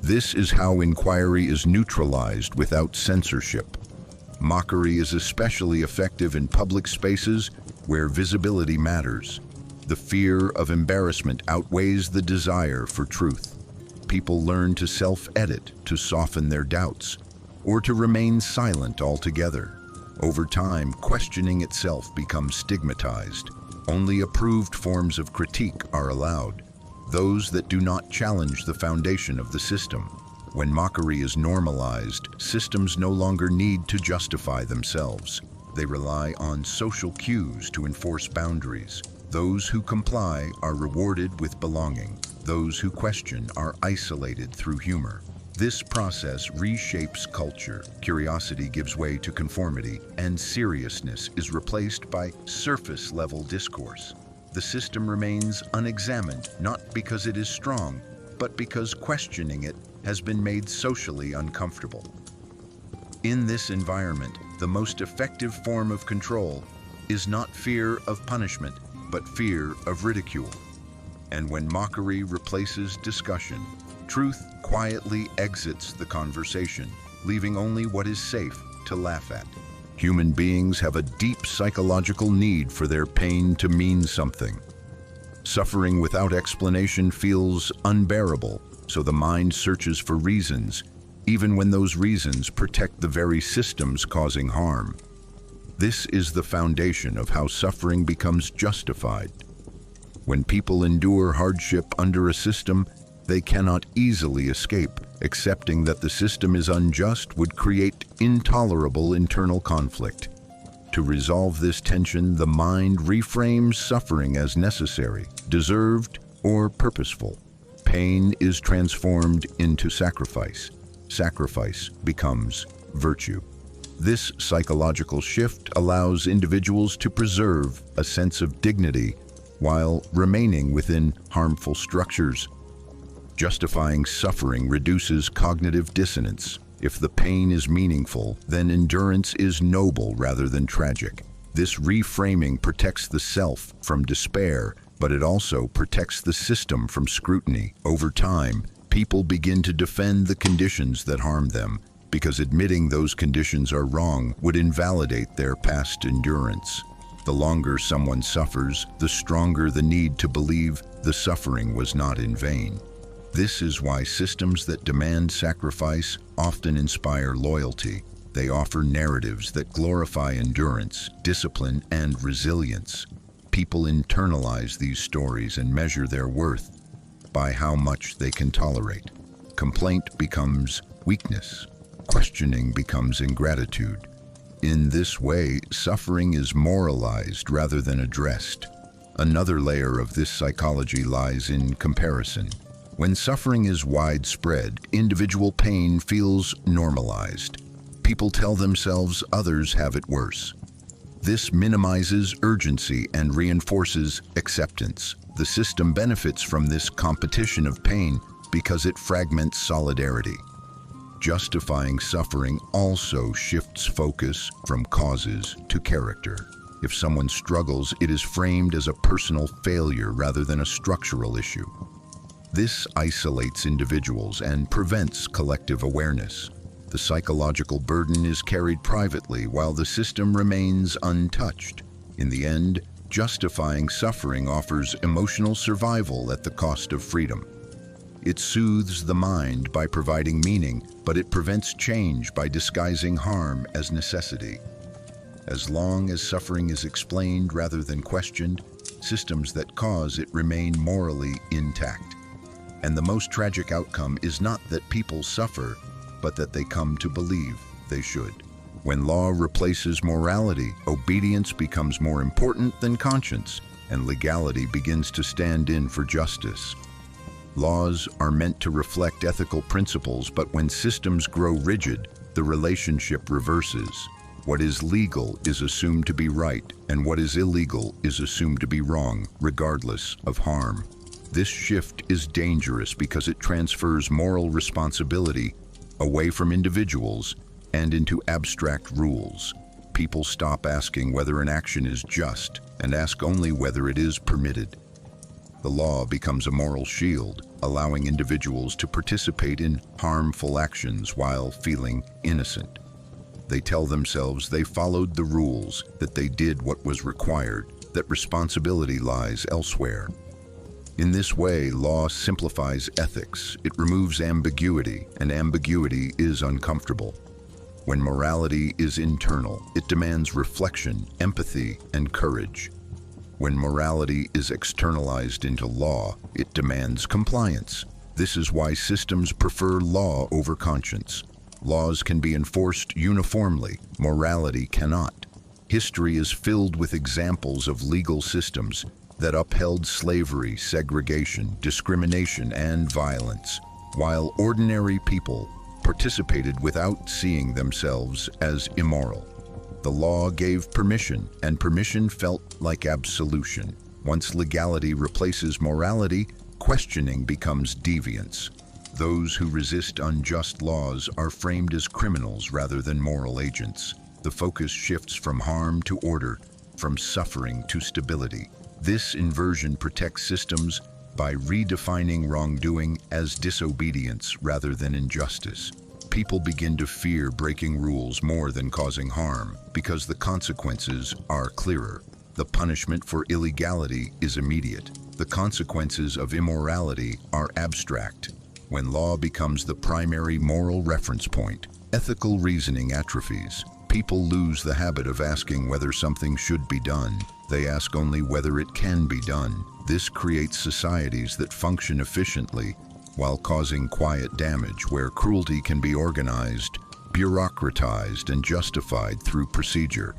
This is how inquiry is neutralized without censorship. Mockery is especially effective in public spaces where visibility matters. The fear of embarrassment outweighs the desire for truth. People learn to self-edit, to soften their doubts, or to remain silent altogether. Over time, questioning itself becomes stigmatized. Only approved forms of critique are allowed, those that do not challenge the foundation of the system. When mockery is normalized, systems no longer need to justify themselves. They rely on social cues to enforce boundaries. Those who comply are rewarded with belonging. Those who question are isolated through humor. This process reshapes culture. Curiosity gives way to conformity, and seriousness is replaced by surface-level discourse. The system remains unexamined, not because it is strong, but because questioning it has been made socially uncomfortable. In this environment, the most effective form of control is not fear of punishment, but fear of ridicule. And when mockery replaces discussion, truth quietly exits the conversation, leaving only what is safe to laugh at. Human beings have a deep psychological need for their pain to mean something. Suffering without explanation feels unbearable, so the mind searches for reasons, even when those reasons protect the very systems causing harm. This is the foundation of how suffering becomes justified. When people endure hardship under a system, they cannot easily escape. Accepting that the system is unjust would create intolerable internal conflict. To resolve this tension, the mind reframes suffering as necessary, deserved, or purposeful. Pain is transformed into sacrifice. Sacrifice becomes virtue. This psychological shift allows individuals to preserve a sense of dignity while remaining within harmful structures. Justifying suffering reduces cognitive dissonance. If the pain is meaningful, then endurance is noble rather than tragic. This reframing protects the self from despair but it also protects the system from scrutiny. Over time, people begin to defend the conditions that harm them, because admitting those conditions are wrong would invalidate their past endurance. The longer someone suffers, the stronger the need to believe the suffering was not in vain. This is why systems that demand sacrifice often inspire loyalty. They offer narratives that glorify endurance, discipline, and resilience. People internalize these stories and measure their worth by how much they can tolerate. Complaint becomes weakness. Questioning becomes ingratitude. In this way, suffering is moralized rather than addressed. Another layer of this psychology lies in comparison. When suffering is widespread, individual pain feels normalized. People tell themselves others have it worse. This minimizes urgency and reinforces acceptance. The system benefits from this competition of pain because it fragments solidarity. Justifying suffering also shifts focus from causes to character. If someone struggles, it is framed as a personal failure rather than a structural issue. This isolates individuals and prevents collective awareness. The psychological burden is carried privately while the system remains untouched. In the end, justifying suffering offers emotional survival at the cost of freedom. It soothes the mind by providing meaning, but it prevents change by disguising harm as necessity. As long as suffering is explained rather than questioned, systems that cause it remain morally intact. And the most tragic outcome is not that people suffer, but that they come to believe they should. When law replaces morality, obedience becomes more important than conscience, and legality begins to stand in for justice. Laws are meant to reflect ethical principles, but when systems grow rigid, the relationship reverses. What is legal is assumed to be right, and what is illegal is assumed to be wrong, regardless of harm. This shift is dangerous because it transfers moral responsibility away from individuals and into abstract rules. People stop asking whether an action is just and ask only whether it is permitted. The law becomes a moral shield, allowing individuals to participate in harmful actions while feeling innocent. They tell themselves they followed the rules, that they did what was required, that responsibility lies elsewhere. In this way, law simplifies ethics. It removes ambiguity, and ambiguity is uncomfortable. When morality is internal, it demands reflection, empathy, and courage. When morality is externalized into law, it demands compliance. This is why systems prefer law over conscience. Laws can be enforced uniformly, morality cannot. History is filled with examples of legal systems that upheld slavery, segregation, discrimination, and violence, while ordinary people participated without seeing themselves as immoral. The law gave permission, and permission felt like absolution. Once legality replaces morality, questioning becomes deviance. Those who resist unjust laws are framed as criminals rather than moral agents. The focus shifts from harm to order, from suffering to stability. This inversion protects systems by redefining wrongdoing as disobedience rather than injustice. People begin to fear breaking rules more than causing harm because the consequences are clearer. The punishment for illegality is immediate. The consequences of immorality are abstract. When law becomes the primary moral reference point, ethical reasoning atrophies. People lose the habit of asking whether something should be done. They ask only whether it can be done. This creates societies that function efficiently while causing quiet damage, where cruelty can be organized, bureaucratized, and justified through procedure.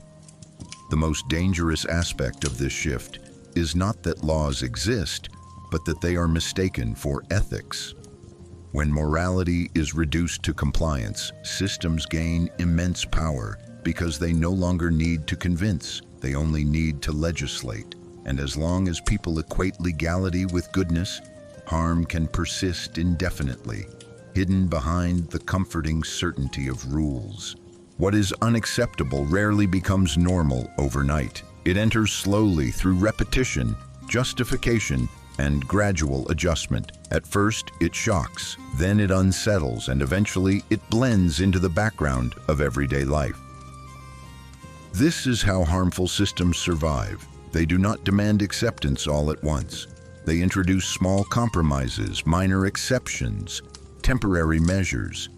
The most dangerous aspect of this shift is not that laws exist, but that they are mistaken for ethics. When morality is reduced to compliance, systems gain immense power because they no longer need to convince, they only need to legislate. And as long as people equate legality with goodness, harm can persist indefinitely, hidden behind the comforting certainty of rules. What is unacceptable rarely becomes normal overnight. It enters slowly through repetition, justification, and gradual adjustment. At first, it shocks, then it unsettles, and eventually it blends into the background of everyday life. This is how harmful systems survive. They do not demand acceptance all at once. They introduce small compromises, minor exceptions, temporary measures.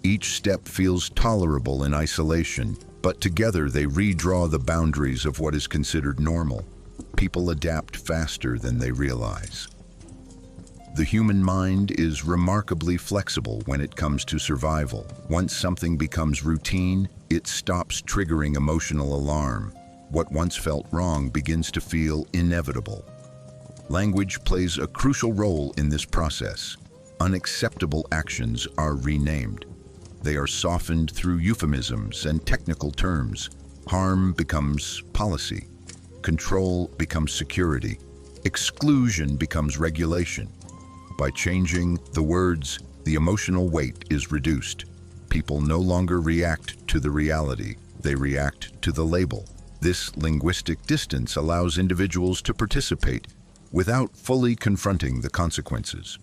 Each step feels tolerable in isolation, but together they redraw the boundaries of what is considered normal. People adapt faster than they realize. The human mind is remarkably flexible when it comes to survival. Once something becomes routine, it stops triggering emotional alarm. What once felt wrong begins to feel inevitable. Language plays a crucial role in this process. Unacceptable actions are renamed. They are softened through euphemisms and technical terms. Harm becomes policy. Control becomes security. Exclusion becomes regulation. By changing the words, the emotional weight is reduced. People no longer react to the reality, they react to the label. This linguistic distance allows individuals to participate without fully confronting the consequences.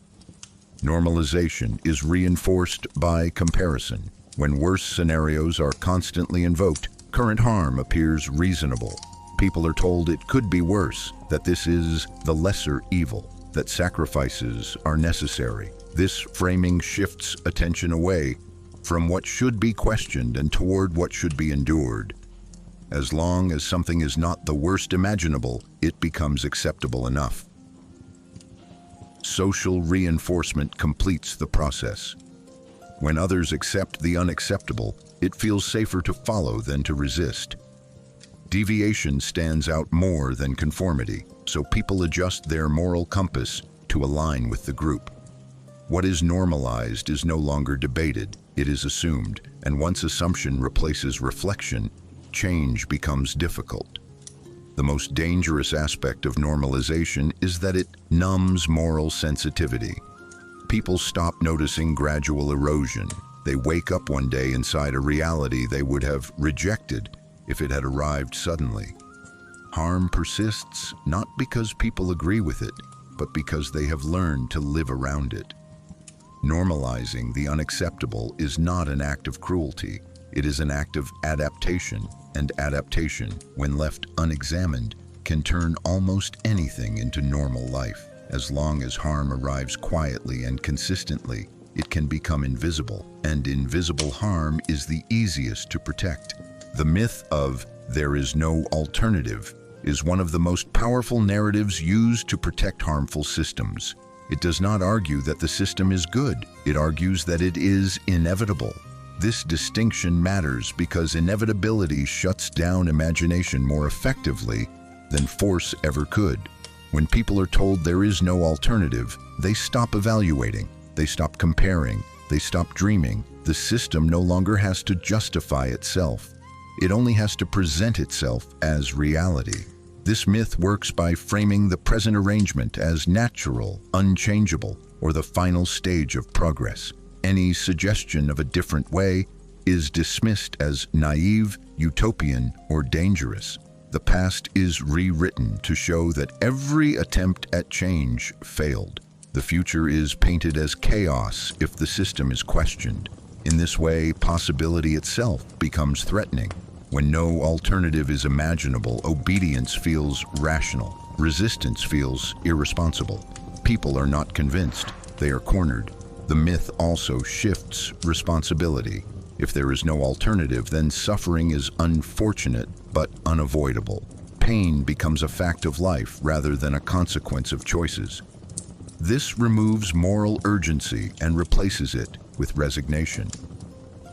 Normalization is reinforced by comparison. When worse scenarios are constantly invoked, current harm appears reasonable. People are told it could be worse, that this is the lesser evil, that sacrifices are necessary. This framing shifts attention away from what should be questioned and toward what should be endured. As long as something is not the worst imaginable, it becomes acceptable enough. Social reinforcement completes the process. When others accept the unacceptable, it feels safer to follow than to resist. Deviation stands out more than conformity, so people adjust their moral compass to align with the group. What is normalized is no longer debated, it is assumed, and once assumption replaces reflection, change becomes difficult. The most dangerous aspect of normalization is that it numbs moral sensitivity. People stop noticing gradual erosion. They wake up one day inside a reality they would have rejected if it had arrived suddenly. Harm persists not because people agree with it, but because they have learned to live around it. Normalizing the unacceptable is not an act of cruelty. It is an act of adaptation, and adaptation, when left unexamined, can turn almost anything into normal life. As long as harm arrives quietly and consistently, it can become invisible, and invisible harm is the easiest to protect. The myth of "there is no alternative" is one of the most powerful narratives used to protect harmful systems. It does not argue that the system is good, it argues that it is inevitable. This distinction matters because inevitability shuts down imagination more effectively than force ever could. When people are told there is no alternative, they stop evaluating, they stop comparing, they stop dreaming. The system no longer has to justify itself. It only has to present itself as reality. This myth works by framing the present arrangement as natural, unchangeable, or the final stage of progress. Any suggestion of a different way is dismissed as naive, utopian, or dangerous. The past is rewritten to show that every attempt at change failed. The future is painted as chaos if the system is questioned. In this way, possibility itself becomes threatening. When no alternative is imaginable, obedience feels rational. Resistance feels irresponsible. People are not convinced, they are cornered. The myth also shifts responsibility. If there is no alternative, then suffering is unfortunate but unavoidable. Pain becomes a fact of life rather than a consequence of choices. This removes moral urgency and replaces it with resignation.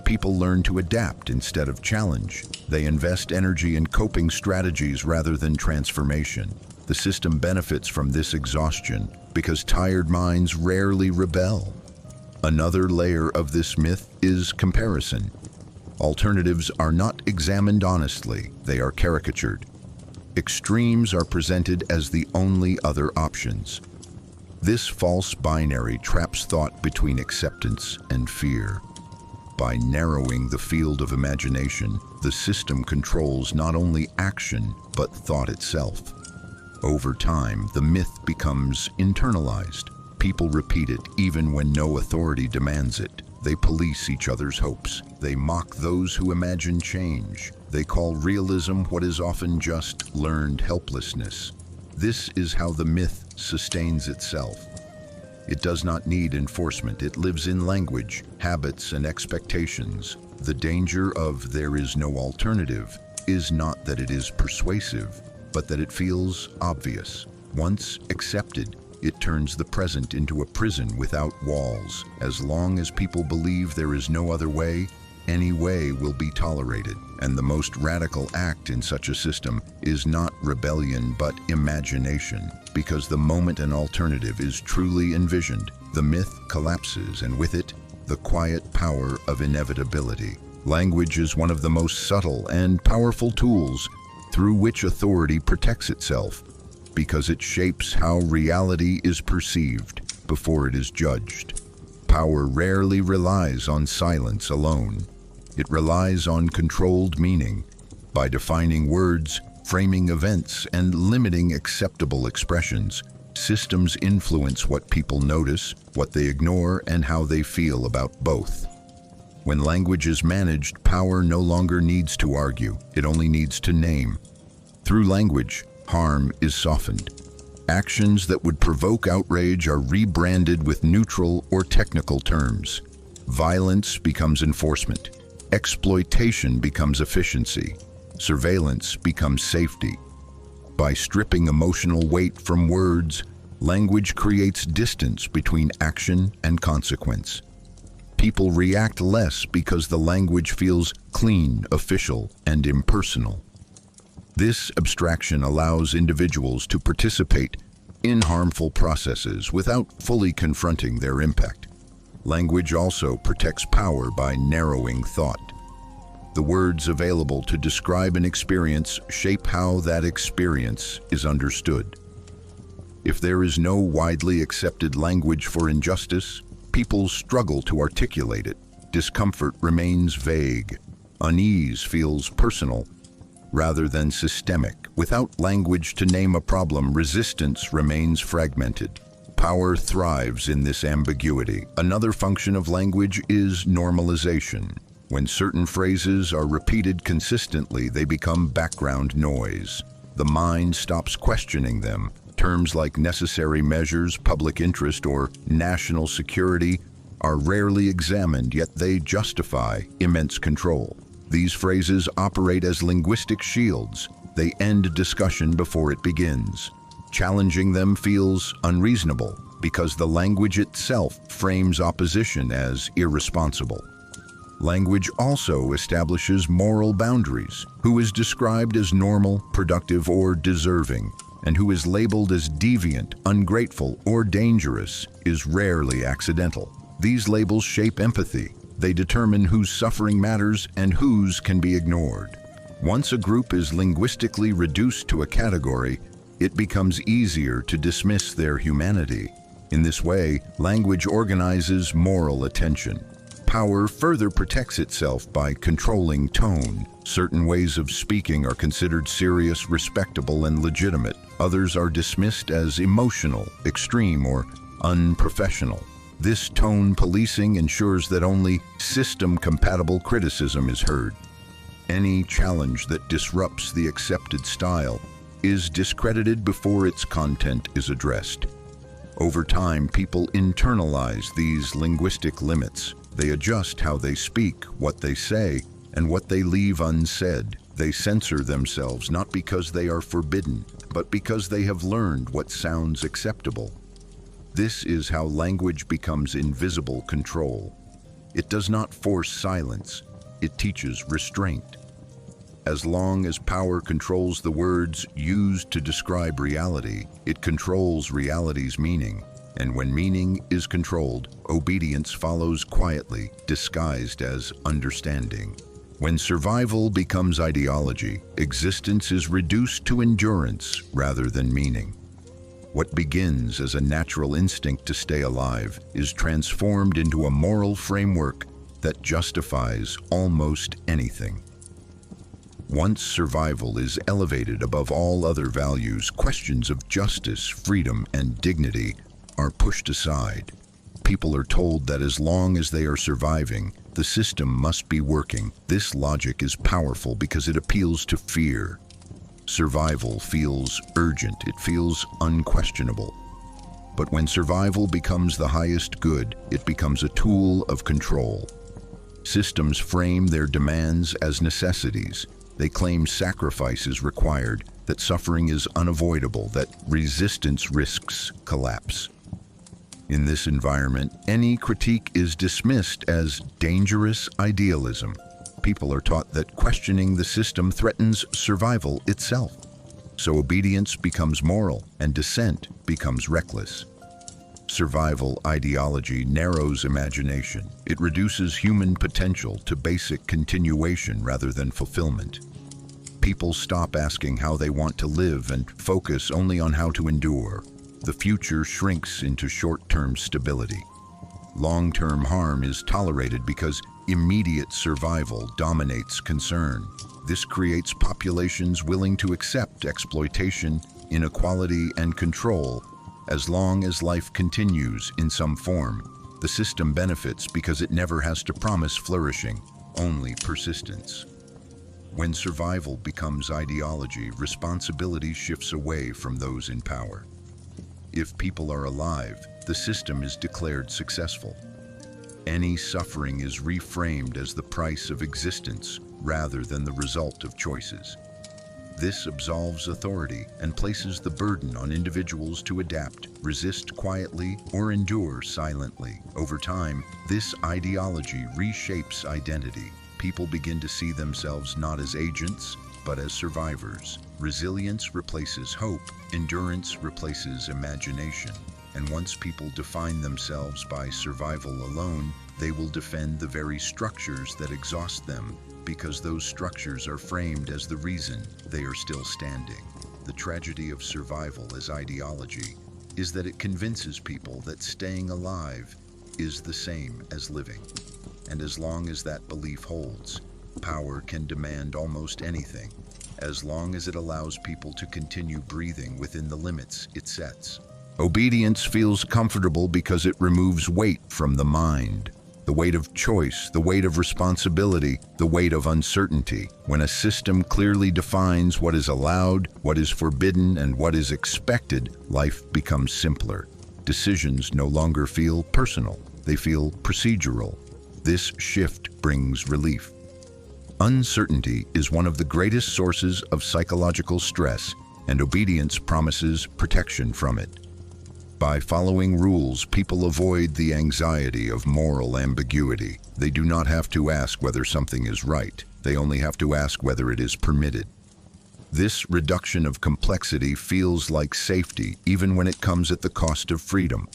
People learn to adapt instead of challenge. They invest energy in coping strategies rather than transformation. The system benefits from this exhaustion because tired minds rarely rebel. Another layer of this myth is comparison. Alternatives are not examined honestly, they are caricatured. Extremes are presented as the only other options. This false binary traps thought between acceptance and fear. By narrowing the field of imagination, the system controls not only action, but thought itself. Over time, the myth becomes internalized. People repeat it even when no authority demands it. They police each other's hopes. They mock those who imagine change. They call realism what is often just learned helplessness. This is how the myth sustains itself. It does not need enforcement. It lives in language, habits, and expectations. The danger of "there is no alternative" is not that it is persuasive, but that it feels obvious. Once accepted, it turns the present into a prison without walls. As long as people believe there is no other way, any way will be tolerated. And the most radical act in such a system is not rebellion but imagination. Because the moment an alternative is truly envisioned, the myth collapses, and with it, the quiet power of inevitability. Language is one of the most subtle and powerful tools through which authority protects itself, because it shapes how reality is perceived before it is judged. Power rarely relies on silence alone. It relies on controlled meaning. By defining words, framing events, and limiting acceptable expressions, systems influence what people notice, what they ignore, and how they feel about both. When language is managed, power no longer needs to argue. It only needs to name. Through language, harm is softened. Actions that would provoke outrage are rebranded with neutral or technical terms. Violence becomes enforcement. Exploitation becomes efficiency. Surveillance becomes safety. By stripping emotional weight from words, language creates distance between action and consequence. People react less because the language feels clean, official, and impersonal. This abstraction allows individuals to participate in harmful processes without fully confronting their impact. Language also protects power by narrowing thought. The words available to describe an experience shape how that experience is understood. If there is no widely accepted language for injustice, people struggle to articulate it. Discomfort remains vague. Unease feels personal rather than systemic. Without language to name a problem, resistance remains fragmented. Power thrives in this ambiguity. Another function of language is normalization. When certain phrases are repeated consistently, they become background noise. The mind stops questioning them. Terms like necessary measures, public interest, or national security are rarely examined, yet they justify immense control. These phrases operate as linguistic shields. They end discussion before it begins. Challenging them feels unreasonable because the language itself frames opposition as irresponsible. Language also establishes moral boundaries. Who is described as normal, productive, or deserving, and who is labeled as deviant, ungrateful, or dangerous is rarely accidental. These labels shape empathy. They determine whose suffering matters and whose can be ignored. Once a group is linguistically reduced to a category, it becomes easier to dismiss their humanity. In this way, language organizes moral attention. Power further protects itself by controlling tone. Certain ways of speaking are considered serious, respectable, and legitimate. Others are dismissed as emotional, extreme, or unprofessional. This tone policing ensures that only system-compatible criticism is heard. Any challenge that disrupts the accepted style is discredited before its content is addressed. Over time, people internalize these linguistic limits. They adjust how they speak, what they say, and what they leave unsaid. They censor themselves not because they are forbidden, but because they have learned what sounds acceptable. This is how language becomes invisible control. It does not force silence, it teaches restraint. As long as power controls the words used to describe reality, it controls reality's meaning. And when meaning is controlled, obedience follows quietly, disguised as understanding. When survival becomes ideology, existence is reduced to endurance rather than meaning. What begins as a natural instinct to stay alive is transformed into a moral framework that justifies almost anything. Once survival is elevated above all other values, questions of justice, freedom, and dignity are pushed aside. People are told that as long as they are surviving, the system must be working. This logic is powerful because it appeals to fear. Survival feels urgent, it feels unquestionable. But when survival becomes the highest good, it becomes a tool of control. Systems frame their demands as necessities. They claim sacrifice is required, that suffering is unavoidable, that resistance risks collapse. In this environment, any critique is dismissed as dangerous idealism. People are taught that questioning the system threatens survival itself. So obedience becomes moral and dissent becomes reckless. Survival ideology narrows imagination. It reduces human potential to basic continuation rather than fulfillment. People stop asking how they want to live and focus only on how to endure. The future shrinks into short-term stability. Long-term harm is tolerated because immediate survival dominates concern. This creates populations willing to accept exploitation, inequality, and control. As long as life continues in some form, the system benefits because it never has to promise flourishing, only persistence. When survival becomes ideology, responsibility shifts away from those in power. If people are alive, the system is declared successful. Any suffering is reframed as the price of existence rather than the result of choices. This absolves authority and places the burden on individuals to adapt, resist quietly, or endure silently. Over time, this ideology reshapes identity. People begin to see themselves not as agents, but as survivors. Resilience replaces hope, endurance replaces imagination. And once people define themselves by survival alone, they will defend the very structures that exhaust them, because those structures are framed as the reason they are still standing. The tragedy of survival as ideology is that it convinces people that staying alive is the same as living. And as long as that belief holds, power can demand almost anything, as long as it allows people to continue breathing within the limits it sets. Obedience feels comfortable because it removes weight from the mind. The weight of choice, the weight of responsibility, the weight of uncertainty. When a system clearly defines what is allowed, what is forbidden, and what is expected, life becomes simpler. Decisions no longer feel personal, they feel procedural. This shift brings relief. Uncertainty is one of the greatest sources of psychological stress, and obedience promises protection from it. By following rules, people avoid the anxiety of moral ambiguity. They do not have to ask whether something is right. They only have to ask whether it is permitted. This reduction of complexity feels like safety, even when it comes at the cost of freedom.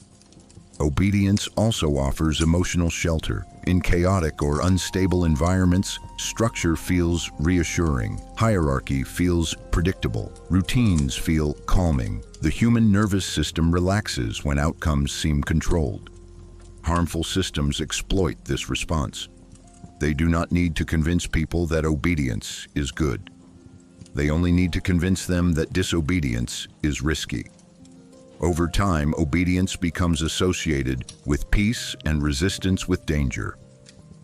Obedience also offers emotional shelter. In chaotic or unstable environments, structure feels reassuring. Hierarchy feels predictable. Routines feel calming. The human nervous system relaxes when outcomes seem controlled. Harmful systems exploit this response. They do not need to convince people that obedience is good. They only need to convince them that disobedience is risky. Over time, obedience becomes associated with peace and resistance with danger.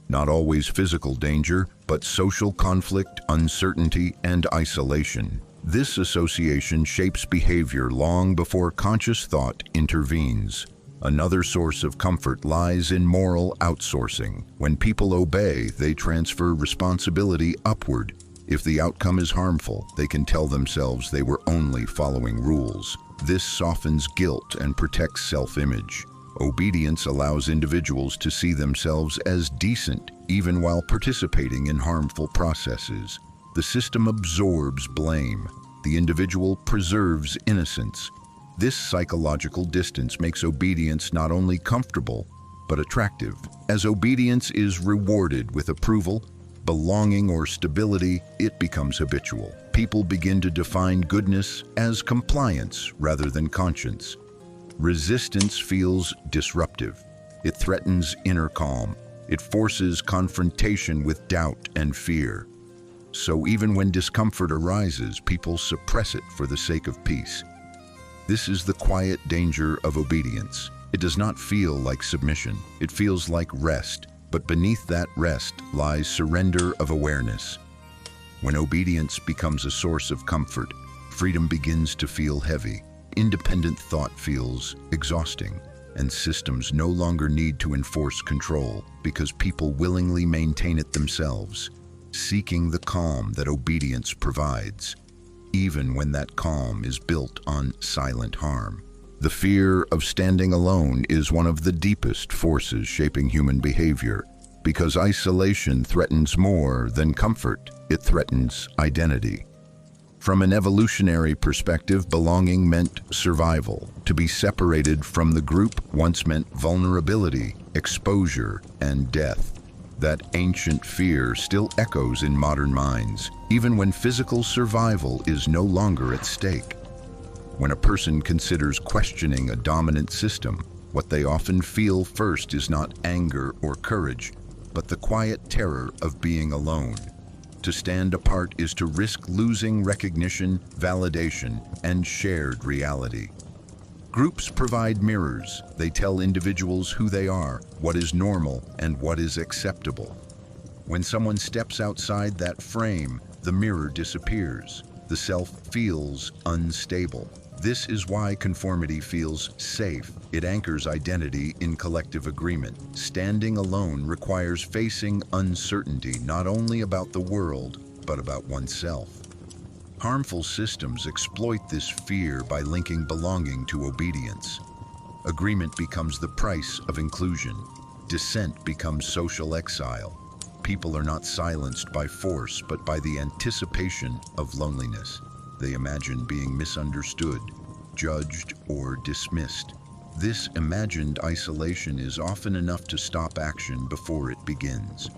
Not always physical danger, but social conflict, uncertainty, and isolation. This association shapes behavior long before conscious thought intervenes. Another source of comfort lies in moral outsourcing. When people obey, they transfer responsibility upward. If the outcome is harmful, they can tell themselves they were only following rules. This softens guilt and protects self-image. Obedience allows individuals to see themselves as decent, even while participating in harmful processes. The system absorbs blame. The individual preserves innocence. This psychological distance makes obedience not only comfortable, but attractive. As obedience is rewarded with approval, belonging, or stability, it becomes habitual. People begin to define goodness as compliance rather than conscience. Resistance feels disruptive. It threatens inner calm. It forces confrontation with doubt and fear. So even when discomfort arises, people suppress it for the sake of peace. This is the quiet danger of obedience. It does not feel like submission. It feels like rest, but beneath that rest lies surrender of awareness. When obedience becomes a source of comfort, freedom begins to feel heavy. Independent thought feels exhausting, and systems no longer need to enforce control because people willingly maintain it themselves, seeking the calm that obedience provides, even when that calm is built on silent harm. The fear of standing alone is one of the deepest forces shaping human behavior, because isolation threatens more than comfort. It threatens identity. From an evolutionary perspective, belonging meant survival. To be separated from the group once meant vulnerability, exposure, and death. That ancient fear still echoes in modern minds, even when physical survival is no longer at stake. When a person considers questioning a dominant system, what they often feel first is not anger or courage, but the quiet terror of being alone. To stand apart is to risk losing recognition, validation, and shared reality. Groups provide mirrors. They tell individuals who they are, what is normal, and what is acceptable. When someone steps outside that frame, the mirror disappears. The self feels unstable. This is why conformity feels safe. It anchors identity in collective agreement. Standing alone requires facing uncertainty, not only about the world, but about oneself. Harmful systems exploit this fear by linking belonging to obedience. Agreement becomes the price of inclusion. Dissent becomes social exile. People are not silenced by force, but by the anticipation of loneliness. They imagine being misunderstood, judged, or dismissed. This imagined isolation is often enough to stop action before it begins.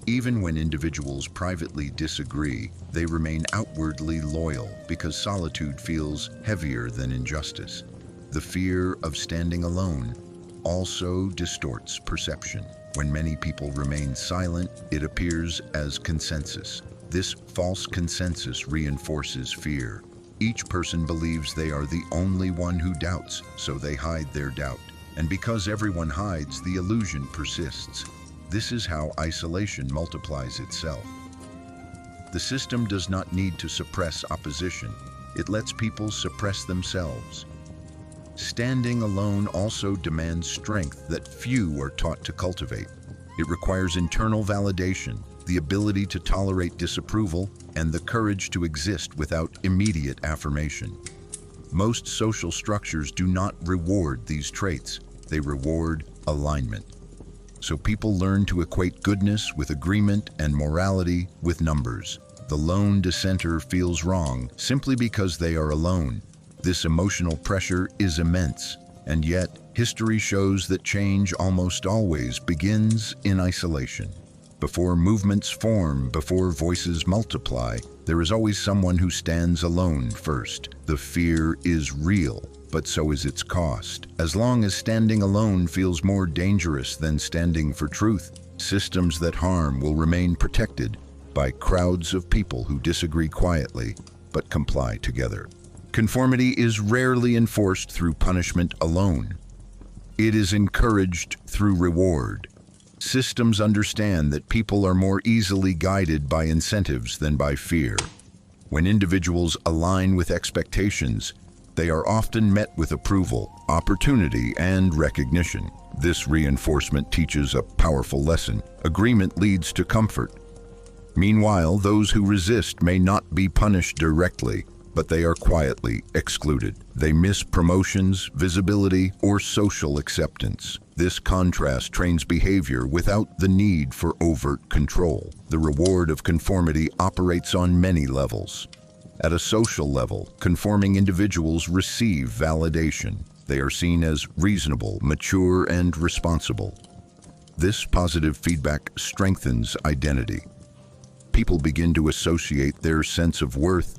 Even when individuals privately disagree, they remain outwardly loyal because solitude feels heavier than injustice. The fear of standing alone also distorts perception. When many people remain silent, it appears as consensus. This false consensus reinforces fear. Each person believes they are the only one who doubts, so they hide their doubt. And because everyone hides, the illusion persists. This is how isolation multiplies itself. The system does not need to suppress opposition. It lets people suppress themselves. Standing alone also demands strength that few are taught to cultivate. It requires internal validation, the ability to tolerate disapproval, and the courage to exist without immediate affirmation. Most social structures do not reward these traits. They reward alignment. So people learn to equate goodness with agreement and morality with numbers. The lone dissenter feels wrong simply because they are alone. This emotional pressure is immense, and yet history shows that change almost always begins in isolation. Before movements form, before voices multiply, there is always someone who stands alone first. The fear is real, but so is its cost. As long as standing alone feels more dangerous than standing for truth, systems that harm will remain protected by crowds of people who disagree quietly but comply together. Conformity is rarely enforced through punishment alone. It is encouraged through reward. Systems understand that people are more easily guided by incentives than by fear. When individuals align with expectations, they are often met with approval, opportunity, and recognition. This reinforcement teaches a powerful lesson. Agreement leads to comfort. Meanwhile, those who resist may not be punished directly, but they are quietly excluded. They miss promotions, visibility, or social acceptance. This contrast trains behavior without the need for overt control. The reward of conformity operates on many levels. At a social level, conforming individuals receive validation. They are seen as reasonable, mature, and responsible. This positive feedback strengthens identity. People begin to associate their sense of worth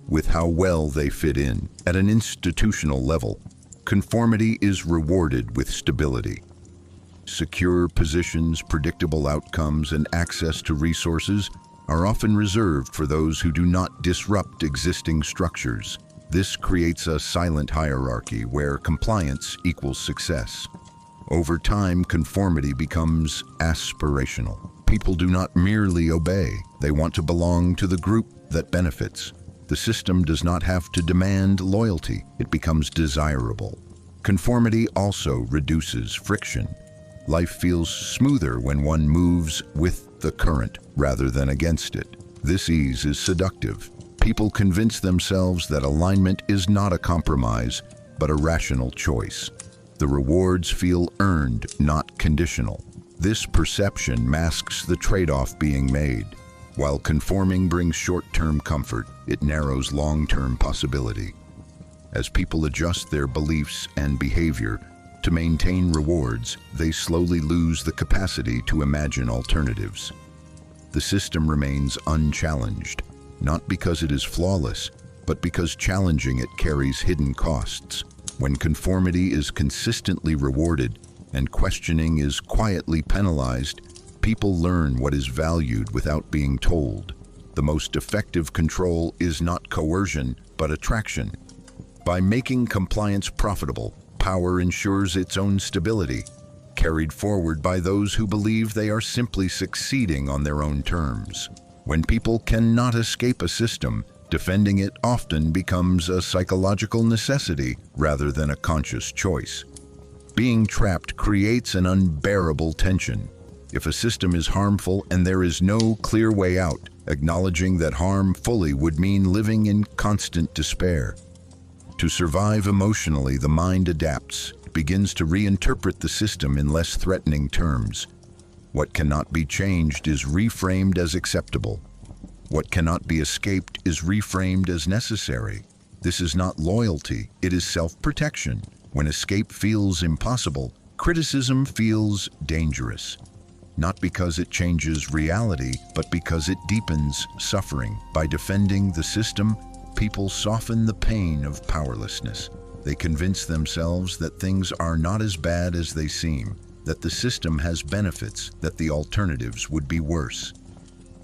with how well they fit in. At an institutional level, conformity is rewarded with stability. Secure positions, predictable outcomes, and access to resources are often reserved for those who do not disrupt existing structures. This creates a silent hierarchy where compliance equals success. Over time, conformity becomes aspirational. People do not merely obey, they want to belong to the group that benefits. The system does not have to demand loyalty, it becomes desirable. Conformity also reduces friction. Life feels smoother when one moves with the current rather than against it. This ease is seductive. People convince themselves that alignment is not a compromise, but a rational choice. The rewards feel earned, not conditional. This perception masks the trade-off being made. While conforming brings short-term comfort, it narrows long-term possibility. As people adjust their beliefs and behavior to maintain rewards, they slowly lose the capacity to imagine alternatives. The system remains unchallenged, not because it is flawless, but because challenging it carries hidden costs. When conformity is consistently rewarded and questioning is quietly penalized, people learn what is valued without being told. The most effective control is not coercion, but attraction. By making compliance profitable, power ensures its own stability, carried forward by those who believe they are simply succeeding on their own terms. When people cannot escape a system, defending it often becomes a psychological necessity rather than a conscious choice. Being trapped creates an unbearable tension. If a system is harmful and there is no clear way out, acknowledging that harm fully would mean living in constant despair. To survive emotionally, the mind adapts, begins to reinterpret the system in less threatening terms. What cannot be changed is reframed as acceptable. What cannot be escaped is reframed as necessary. This is not loyalty, it is self-protection. When escape feels impossible, criticism feels dangerous. Not because it changes reality, but because it deepens suffering. By defending the system, people soften the pain of powerlessness. They convince themselves that things are not as bad as they seem, that the system has benefits, that the alternatives would be worse.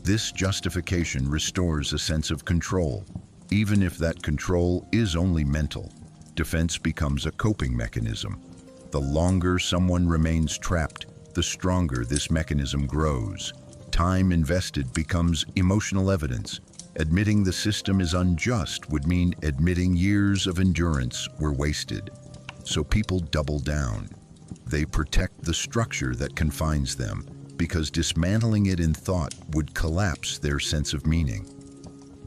This justification restores a sense of control, even if that control is only mental. Defense becomes a coping mechanism. The longer someone remains trapped, the stronger this mechanism grows. Time invested becomes emotional evidence. Admitting the system is unjust would mean admitting years of endurance were wasted. So people double down. They protect the structure that confines them, because dismantling it in thought would collapse their sense of meaning.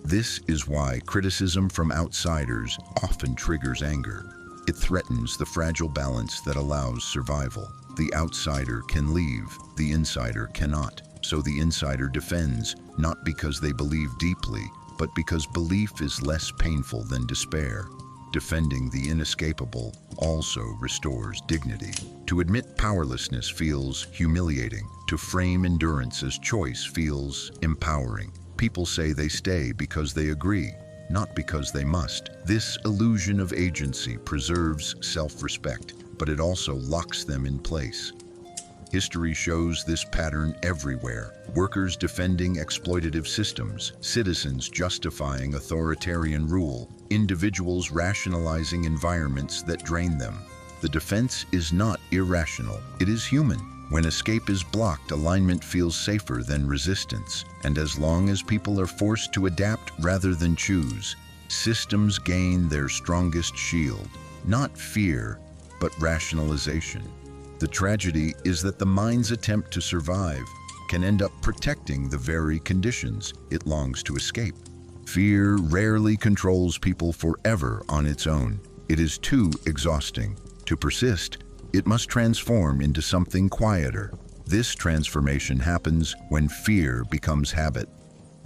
This is why criticism from outsiders often triggers anger. It threatens the fragile balance that allows survival. The outsider can leave, the insider cannot. So the insider defends, not because they believe deeply, but because belief is less painful than despair. Defending the inescapable also restores dignity. To admit powerlessness feels humiliating. To frame endurance as choice feels empowering. People say they stay because they agree, not because they must. This illusion of agency preserves self-respect, but it also locks them in place. History shows this pattern everywhere. Workers defending exploitative systems, citizens justifying authoritarian rule, individuals rationalizing environments that drain them. The defense is not irrational, it is human. When escape is blocked, alignment feels safer than resistance. And as long as people are forced to adapt rather than choose, systems gain their strongest shield. Not fear, but rationalization. The tragedy is that the mind's attempt to survive can end up protecting the very conditions it longs to escape. Fear rarely controls people forever on its own. It is too exhausting. To persist, it must transform into something quieter. This transformation happens when fear becomes habit.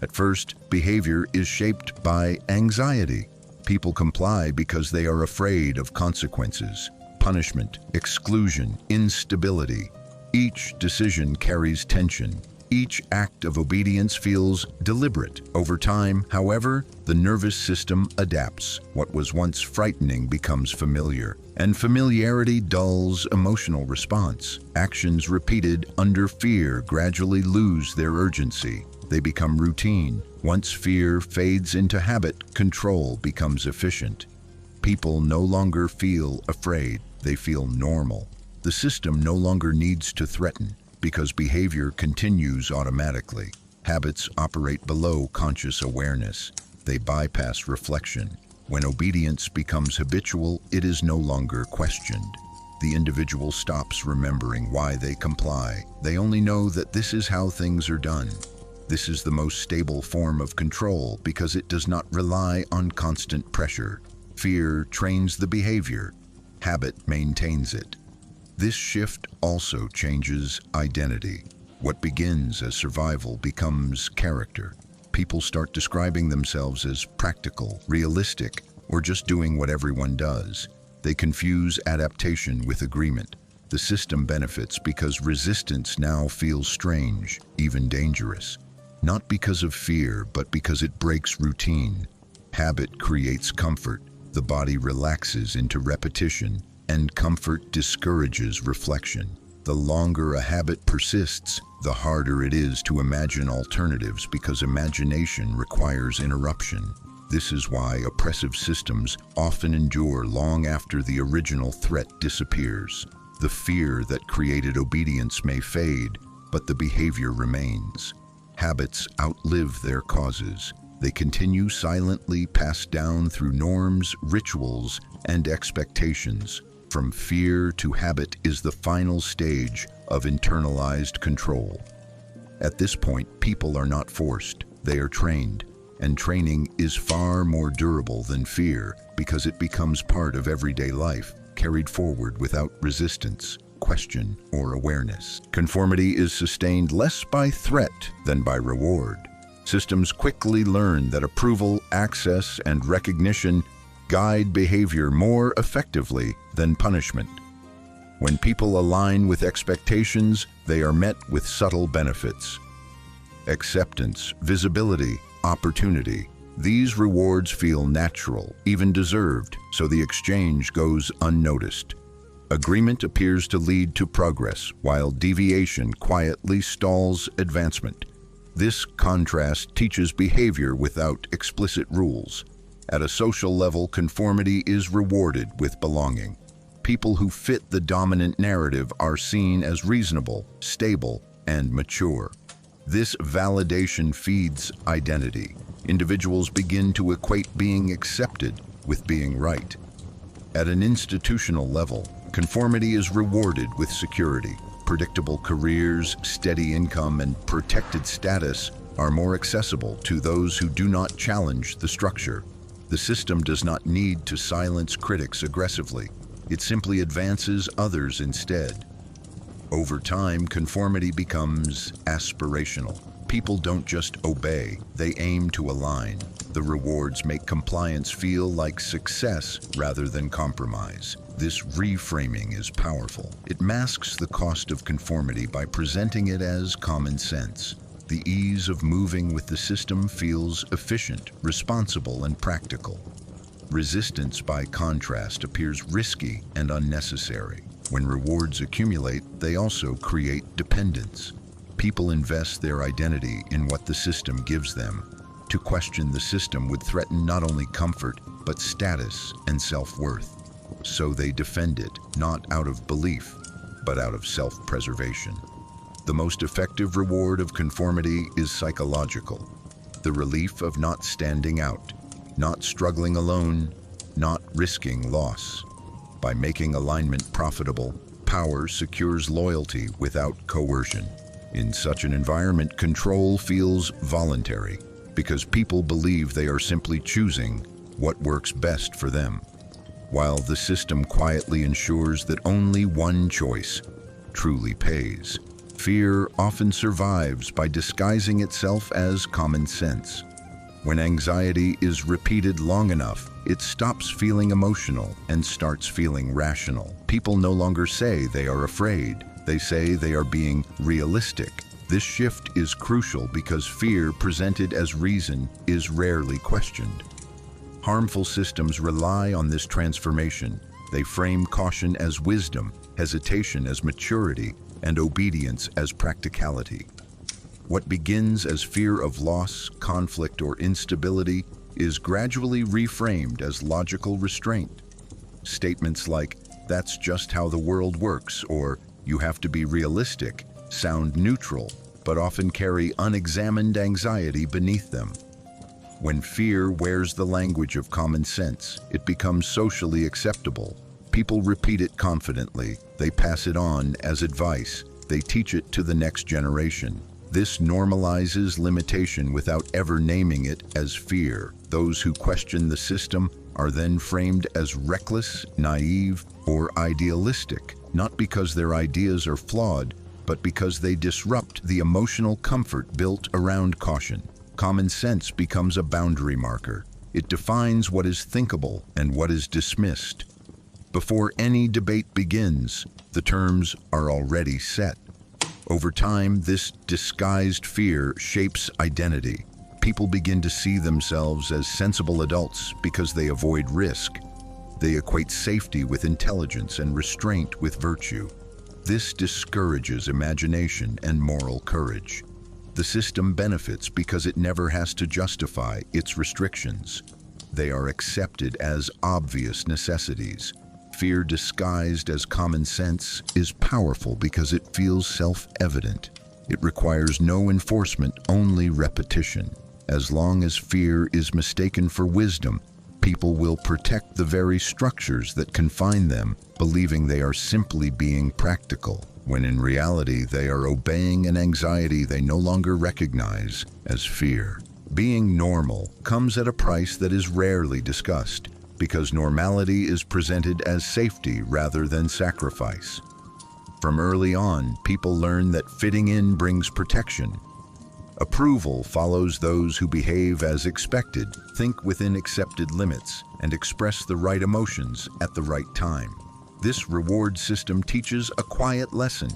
At first, behavior is shaped by anxiety. People comply because they are afraid of consequences. Punishment, exclusion, instability. Each decision carries tension. Each act of obedience feels deliberate. Over time, however, the nervous system adapts. What was once frightening becomes familiar, and familiarity dulls emotional response. Actions repeated under fear gradually lose their urgency. They become routine. Once fear fades into habit, control becomes efficient. People no longer feel afraid, they feel normal. The system no longer needs to threaten because behavior continues automatically. Habits operate below conscious awareness. They bypass reflection. When obedience becomes habitual, it is no longer questioned. The individual stops remembering why they comply. They only know that this is how things are done. This is the most stable form of control because it does not rely on constant pressure. Fear trains the behavior. Habit maintains it. This shift also changes identity. What begins as survival becomes character. People start describing themselves as practical, realistic, or just doing what everyone does. They confuse adaptation with agreement. The system benefits because resistance now feels strange, even dangerous. Not because of fear, but because it breaks routine. Habit creates comfort. The body relaxes into repetition, and comfort discourages reflection. The longer a habit persists, the harder it is to imagine alternatives because imagination requires interruption. This is why oppressive systems often endure long after the original threat disappears. The fear that created obedience may fade, but the behavior remains. Habits outlive their causes. They continue silently passed down through norms, rituals, and expectations. From fear to habit is the final stage of internalized control. At this point, people are not forced, they are trained. And training is far more durable than fear because it becomes part of everyday life, carried forward without resistance, question, or awareness. Conformity is sustained less by threat than by reward. Systems quickly learn that approval, access, and recognition guide behavior more effectively than punishment. When people align with expectations, they are met with subtle benefits. Acceptance, visibility, opportunity. These rewards feel natural, even deserved, so the exchange goes unnoticed. Agreement appears to lead to progress, while deviation quietly stalls advancement. This contrast teaches behavior without explicit rules. At a social level, conformity is rewarded with belonging. People who fit the dominant narrative are seen as reasonable, stable, and mature. This validation feeds identity. Individuals begin to equate being accepted with being right. At an institutional level, conformity is rewarded with security. Predictable careers, steady income, and protected status are more accessible to those who do not challenge the structure. The system does not need to silence critics aggressively. It simply advances others instead. Over time, conformity becomes aspirational. People don't just obey, they aim to align. The rewards make compliance feel like success rather than compromise. This reframing is powerful. It masks the cost of conformity by presenting it as common sense. The ease of moving with the system feels efficient, responsible, and practical. Resistance, by contrast, appears risky and unnecessary. When rewards accumulate, they also create dependence. People invest their identity in what the system gives them. To question the system would threaten not only comfort, but status and self-worth. So they defend it, not out of belief, but out of self-preservation. The most effective reward of conformity is psychological. The relief of not standing out, not struggling alone, not risking loss. By making alignment profitable, power secures loyalty without coercion. In such an environment, control feels voluntary because people believe they are simply choosing what works best for them, while the system quietly ensures that only one choice truly pays. Fear often survives by disguising itself as common sense. When anxiety is repeated long enough, it stops feeling emotional and starts feeling rational. People no longer say they are afraid. They say they are being realistic. This shift is crucial because fear presented as reason is rarely questioned. Harmful systems rely on this transformation. They frame caution as wisdom, hesitation as maturity, and obedience as practicality. What begins as fear of loss, conflict, or instability is gradually reframed as logical restraint. Statements like, "That's just how the world works," or "You have to be realistic," sound neutral, but often carry unexamined anxiety beneath them. When fear wears the language of common sense, it becomes socially acceptable. People repeat it confidently, they pass it on as advice, they teach it to the next generation. This normalizes limitation without ever naming it as fear. Those who question the system are then framed as reckless, naive, or idealistic, not because their ideas are flawed, but because they disrupt the emotional comfort built around caution. Common sense becomes a boundary marker. It defines what is thinkable and what is dismissed. Before any debate begins, the terms are already set. Over time, this disguised fear shapes identity. People begin to see themselves as sensible adults because they avoid risk. They equate safety with intelligence and restraint with virtue. This discourages imagination and moral courage. The system benefits because it never has to justify its restrictions. They are accepted as obvious necessities. Fear disguised as common sense is powerful because it feels self-evident. It requires no enforcement, only repetition. As long as fear is mistaken for wisdom, people will protect the very structures that confine them, believing they are simply being practical, when in reality they are obeying an anxiety they no longer recognize as fear. Being normal comes at a price that is rarely discussed, because normality is presented as safety rather than sacrifice. From early on, people learn that fitting in brings protection. Approval follows those who behave as expected, think within accepted limits, and express the right emotions at the right time. This reward system teaches a quiet lesson.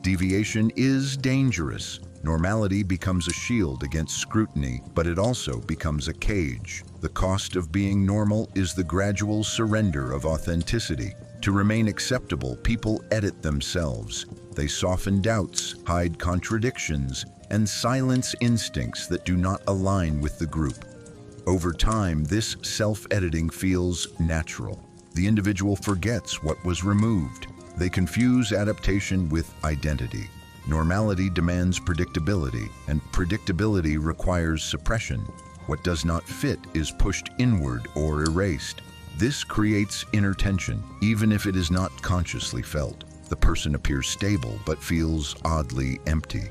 Deviation is dangerous. Normality becomes a shield against scrutiny, but it also becomes a cage. The cost of being normal is the gradual surrender of authenticity. To remain acceptable, people edit themselves. They soften doubts, hide contradictions, and silence instincts that do not align with the group. Over time, this self-editing feels natural. The individual forgets what was removed. They confuse adaptation with identity. Normality demands predictability, and predictability requires suppression. What does not fit is pushed inward or erased. This creates inner tension, even if it is not consciously felt. The person appears stable but feels oddly empty.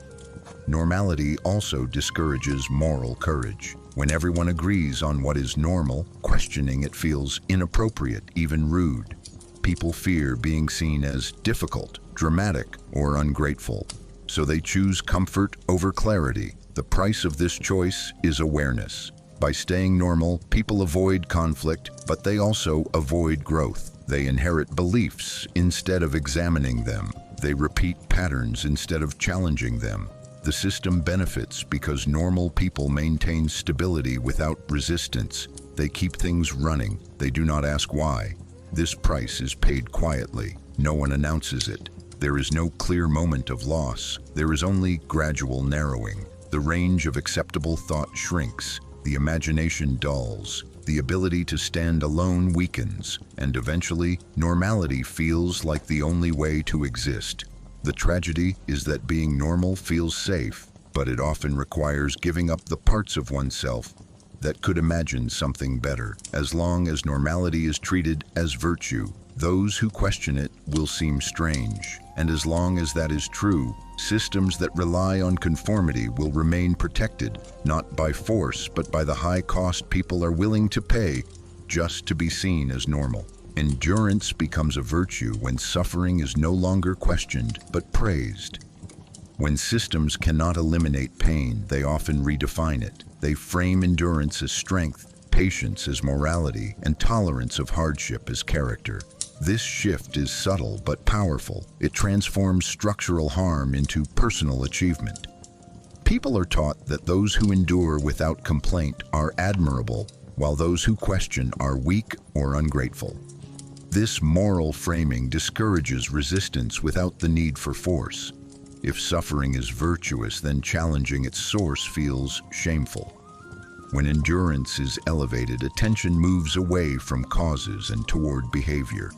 Normality also discourages moral courage. When everyone agrees on what is normal, questioning it feels inappropriate, even rude. People fear being seen as difficult, dramatic, or ungrateful, so they choose comfort over clarity. The price of this choice is awareness. By staying normal, people avoid conflict, but they also avoid growth. They inherit beliefs instead of examining them. They repeat patterns instead of challenging them. The system benefits because normal people maintain stability without resistance. They keep things running. They do not ask why. This price is paid quietly. No one announces it. There is no clear moment of loss. There is only gradual narrowing. The range of acceptable thought shrinks. The imagination dulls. The ability to stand alone weakens. And eventually, normality feels like the only way to exist. The tragedy is that being normal feels safe, but it often requires giving up the parts of oneself that could imagine something better. As long as normality is treated as virtue, those who question it will seem strange. And as long as that is true, systems that rely on conformity will remain protected, not by force, but by the high cost people are willing to pay just to be seen as normal. Endurance becomes a virtue when suffering is no longer questioned, but praised. When systems cannot eliminate pain, they often redefine it. They frame endurance as strength, patience as morality, and tolerance of hardship as character. This shift is subtle but powerful. It transforms structural harm into personal achievement. People are taught that those who endure without complaint are admirable, while those who question are weak or ungrateful. This moral framing discourages resistance without the need for force. If suffering is virtuous, then challenging its source feels shameful. When endurance is elevated, attention moves away from causes and toward behavior.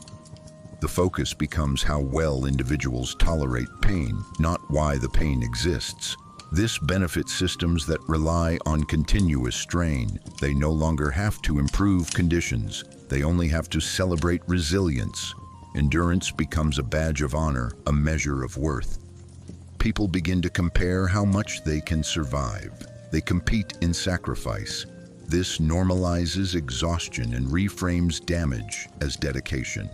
The focus becomes how well individuals tolerate pain, not why the pain exists. This benefits systems that rely on continuous strain. They no longer have to improve conditions. They only have to celebrate resilience. Endurance becomes a badge of honor, a measure of worth. People begin to compare how much they can survive. They compete in sacrifice. This normalizes exhaustion and reframes damage as dedication.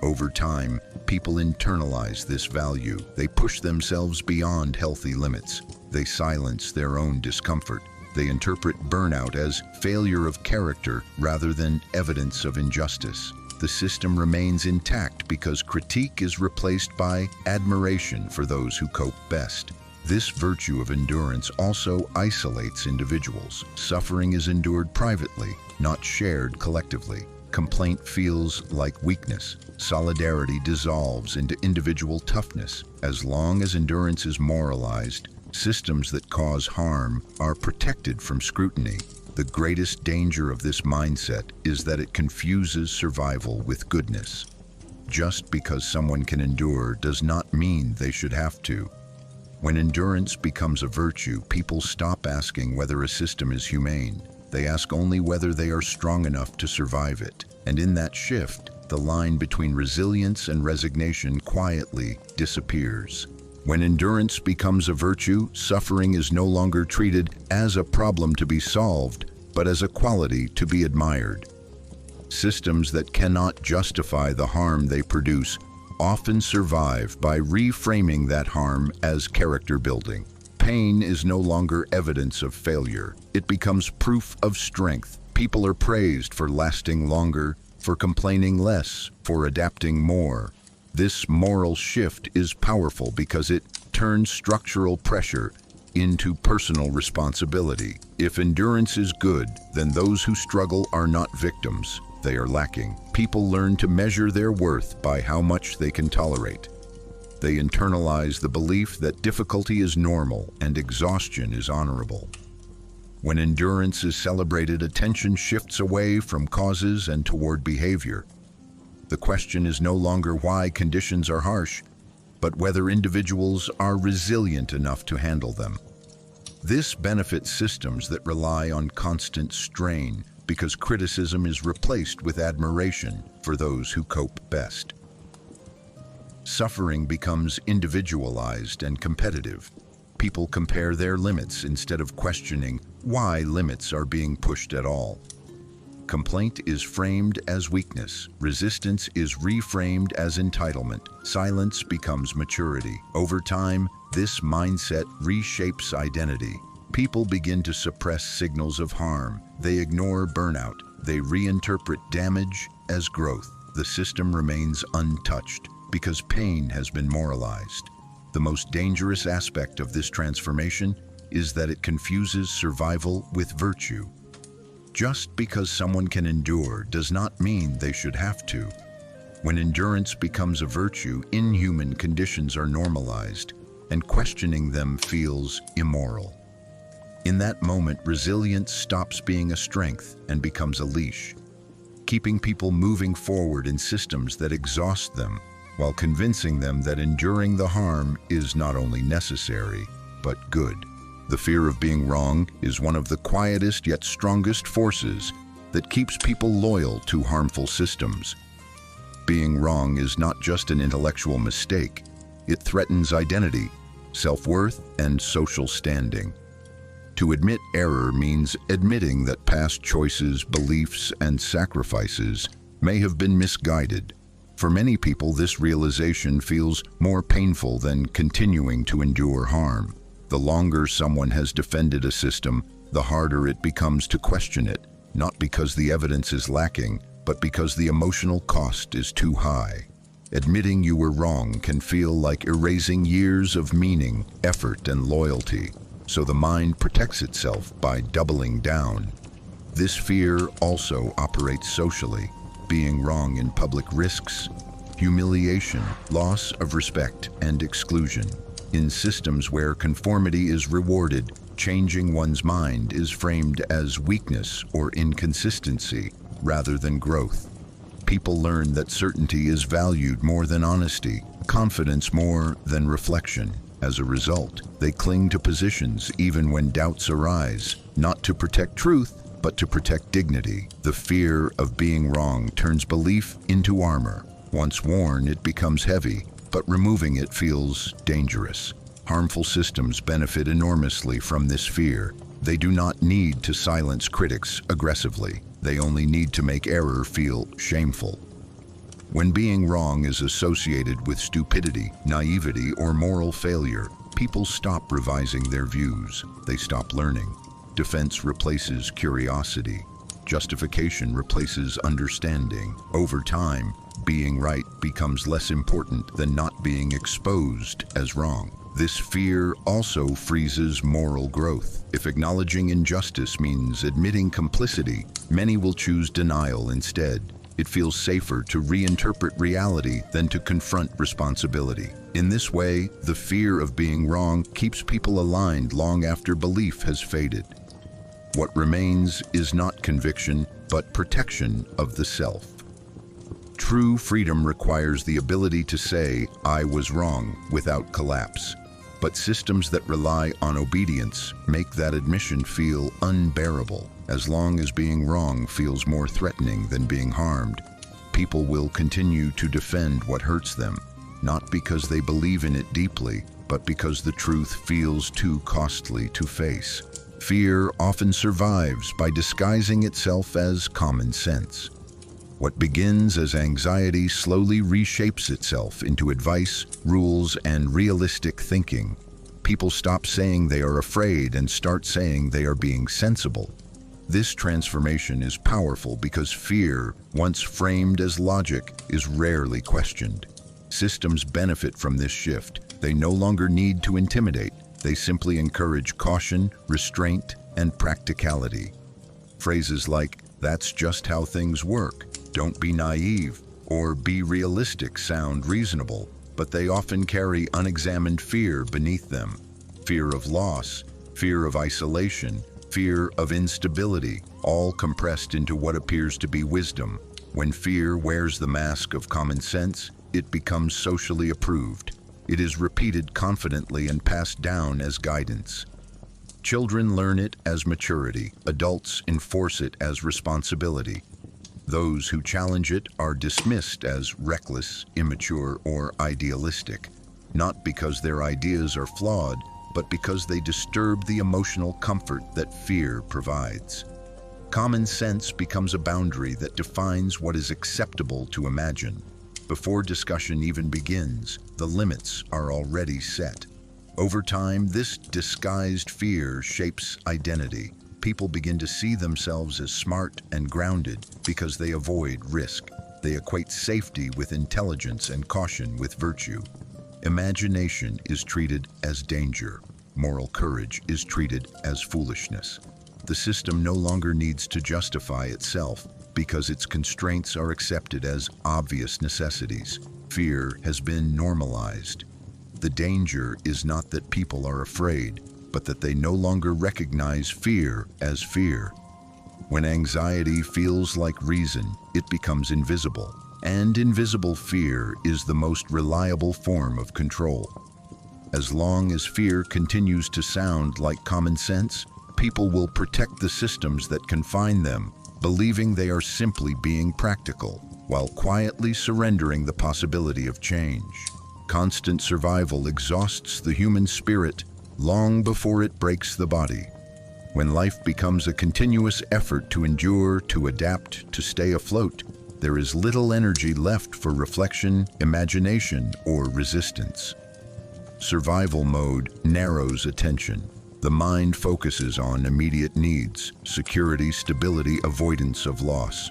Over time, people internalize this value. They push themselves beyond healthy limits. They silence their own discomfort. They interpret burnout as failure of character rather than evidence of injustice. The system remains intact because critique is replaced by admiration for those who cope best. This virtue of endurance also isolates individuals. Suffering is endured privately, not shared collectively. Complaint feels like weakness. Solidarity dissolves into individual toughness. As long as endurance is moralized, systems that cause harm are protected from scrutiny. The greatest danger of this mindset is that it confuses survival with goodness. Just because someone can endure does not mean they should have to. When endurance becomes a virtue, people stop asking whether a system is humane. They ask only whether they are strong enough to survive it. And in that shift, the line between resilience and resignation quietly disappears. When endurance becomes a virtue, suffering is no longer treated as a problem to be solved, but as a quality to be admired. Systems that cannot justify the harm they produce often survive by reframing that harm as character building. Pain is no longer evidence of failure. It becomes proof of strength. People are praised for lasting longer, for complaining less, for adapting more. This moral shift is powerful because it turns structural pressure into personal responsibility. If endurance is good, then those who struggle are not victims. They are lacking. People learn to measure their worth by how much they can tolerate. They internalize the belief that difficulty is normal and exhaustion is honorable. When endurance is celebrated, attention shifts away from causes and toward behavior. The question is no longer why conditions are harsh, but whether individuals are resilient enough to handle them. This benefits systems that rely on constant strain because criticism is replaced with admiration for those who cope best. Suffering becomes individualized and competitive. People compare their limits instead of questioning why limits are being pushed at all. Complaint is framed as weakness. Resistance is reframed as entitlement. Silence becomes maturity. Over time, this mindset reshapes identity. People begin to suppress signals of harm. They ignore burnout. They reinterpret damage as growth. The system remains untouched because pain has been moralized. The most dangerous aspect of this transformation is that it confuses survival with virtue. Just because someone can endure does not mean they should have to. When endurance becomes a virtue, inhuman conditions are normalized, and questioning them feels immoral. In that moment, resilience stops being a strength and becomes a leash, keeping people moving forward in systems that exhaust them, while convincing them that enduring the harm is not only necessary, but good. The fear of being wrong is one of the quietest yet strongest forces that keeps people loyal to harmful systems. Being wrong is not just an intellectual mistake. It threatens identity, self-worth, and social standing. To admit error means admitting that past choices, beliefs, and sacrifices may have been misguided. For many people, this realization feels more painful than continuing to endure harm. The longer someone has defended a system, the harder it becomes to question it, not because the evidence is lacking, but because the emotional cost is too high. Admitting you were wrong can feel like erasing years of meaning, effort, and loyalty, so the mind protects itself by doubling down. This fear also operates socially. Being wrong in public risks humiliation, loss of respect, and exclusion. In systems where conformity is rewarded, changing one's mind is framed as weakness or inconsistency rather than growth. People learn that certainty is valued more than honesty, confidence more than reflection. As a result, they cling to positions even when doubts arise, not to protect truth, but to protect dignity. The fear of being wrong turns belief into armor. Once worn, it becomes heavy, but removing it feels dangerous. Harmful systems benefit enormously from this fear. They do not need to silence critics aggressively. They only need to make error feel shameful. When being wrong is associated with stupidity, naivety, or moral failure, people stop revising their views. They stop learning. Defense replaces curiosity. Justification replaces understanding. Over time, being right becomes less important than not being exposed as wrong. This fear also freezes moral growth. If acknowledging injustice means admitting complicity, many will choose denial instead. It feels safer to reinterpret reality than to confront responsibility. In this way, the fear of being wrong keeps people aligned long after belief has faded. What remains is not conviction, but protection of the self. True freedom requires the ability to say, "I was wrong," without collapse. But systems that rely on obedience make that admission feel unbearable. As long as being wrong feels more threatening than being harmed, people will continue to defend what hurts them, not because they believe in it deeply, but because the truth feels too costly to face. Fear often survives by disguising itself as common sense. What begins as anxiety slowly reshapes itself into advice, rules, and realistic thinking. People stop saying they are afraid and start saying they are being sensible. This transformation is powerful because fear, once framed as logic, is rarely questioned. Systems benefit from this shift. They no longer need to intimidate. They simply encourage caution, restraint, and practicality. Phrases like, "That's just how things work," "Don't be naive," or "Be realistic" sound reasonable, but they often carry unexamined fear beneath them. Fear of loss, fear of isolation, fear of instability, all compressed into what appears to be wisdom. When fear wears the mask of common sense, it becomes socially approved. It is repeated confidently and passed down as guidance. Children learn it as maturity. Adults enforce it as responsibility. Those who challenge it are dismissed as reckless, immature, or idealistic, not because their ideas are flawed, but because they disturb the emotional comfort that fear provides. Common sense becomes a boundary that defines what is acceptable to imagine. Before discussion even begins, the limits are already set. Over time, this disguised fear shapes identity. People begin to see themselves as smart and grounded because they avoid risk. They equate safety with intelligence and caution with virtue. Imagination is treated as danger. Moral courage is treated as foolishness. The system no longer needs to justify itself because its constraints are accepted as obvious necessities. Fear has been normalized. The danger is not that people are afraid, but that they no longer recognize fear as fear. When anxiety feels like reason, it becomes invisible. And invisible fear is the most reliable form of control. As long as fear continues to sound like common sense, people will protect the systems that confine them, believing they are simply being practical, while quietly surrendering the possibility of change. Constant survival exhausts the human spirit long before it breaks the body. When life becomes a continuous effort to endure, to adapt, to stay afloat, there is little energy left for reflection, imagination, or resistance. Survival mode narrows attention. The mind focuses on immediate needs, security, stability, avoidance of loss.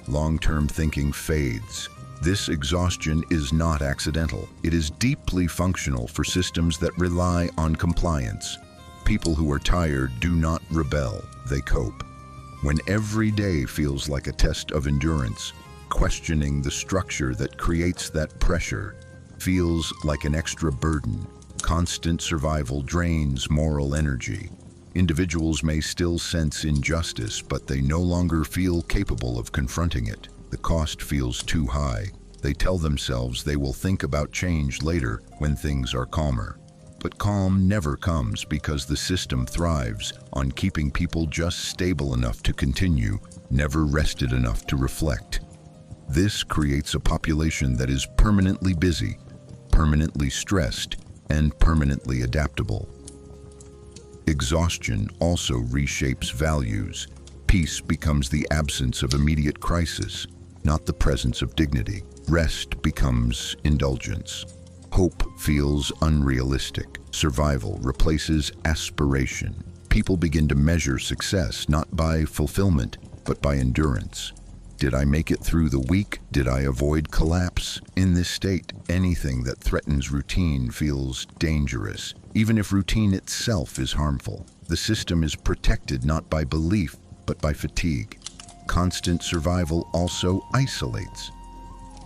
Long-term thinking fades. This exhaustion is not accidental. It is deeply functional for systems that rely on compliance. People who are tired do not rebel, they cope. When every day feels like a test of endurance, questioning the structure that creates that pressure feels like an extra burden. Constant survival drains moral energy. Individuals may still sense injustice, but they no longer feel capable of confronting it. The cost feels too high. They tell themselves they will think about change later when things are calmer. But calm never comes because the system thrives on keeping people just stable enough to continue, never rested enough to reflect. This creates a population that is permanently busy, permanently stressed, and permanently adaptable. Exhaustion also reshapes values. Peace becomes the absence of immediate crisis, not the presence of dignity. Rest becomes indulgence. Hope feels unrealistic. Survival replaces aspiration. People begin to measure success not by fulfillment, but by endurance. Did I make it through the week? Did I avoid collapse? In this state, anything that threatens routine feels dangerous, even if routine itself is harmful. The system is protected not by belief, but by fatigue. Constant survival also isolates.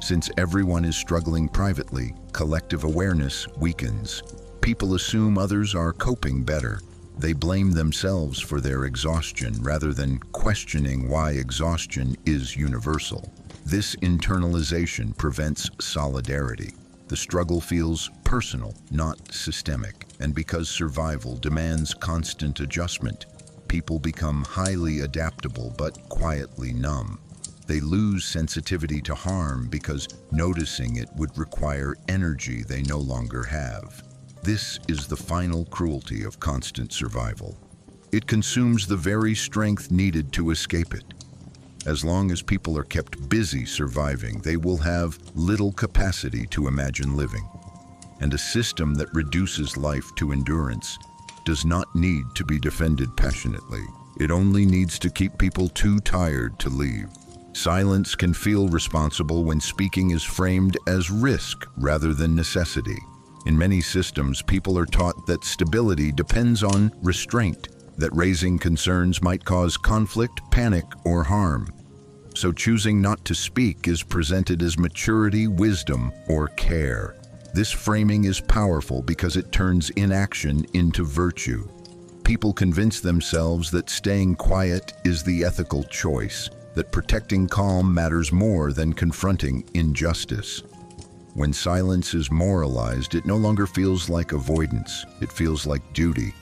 Since everyone is struggling privately, collective awareness weakens. People assume others are coping better. They blame themselves for their exhaustion rather than questioning why exhaustion is universal. This internalization prevents solidarity. The struggle feels personal, not systemic. And because survival demands constant adjustment, people become highly adaptable but quietly numb. They lose sensitivity to harm because noticing it would require energy they no longer have. This is the final cruelty of constant survival. It consumes the very strength needed to escape it. As long as people are kept busy surviving, they will have little capacity to imagine living. And a system that reduces life to endurance does not need to be defended passionately. It only needs to keep people too tired to leave. Silence can feel responsible when speaking is framed as risk rather than necessity. In many systems, people are taught that stability depends on restraint, that raising concerns might cause conflict, panic, or harm. So choosing not to speak is presented as maturity, wisdom, or care. This framing is powerful because it turns inaction into virtue. People convince themselves that staying quiet is the ethical choice, that protecting calm matters more than confronting injustice. When silence is moralized, it no longer feels like avoidance, it feels like duty.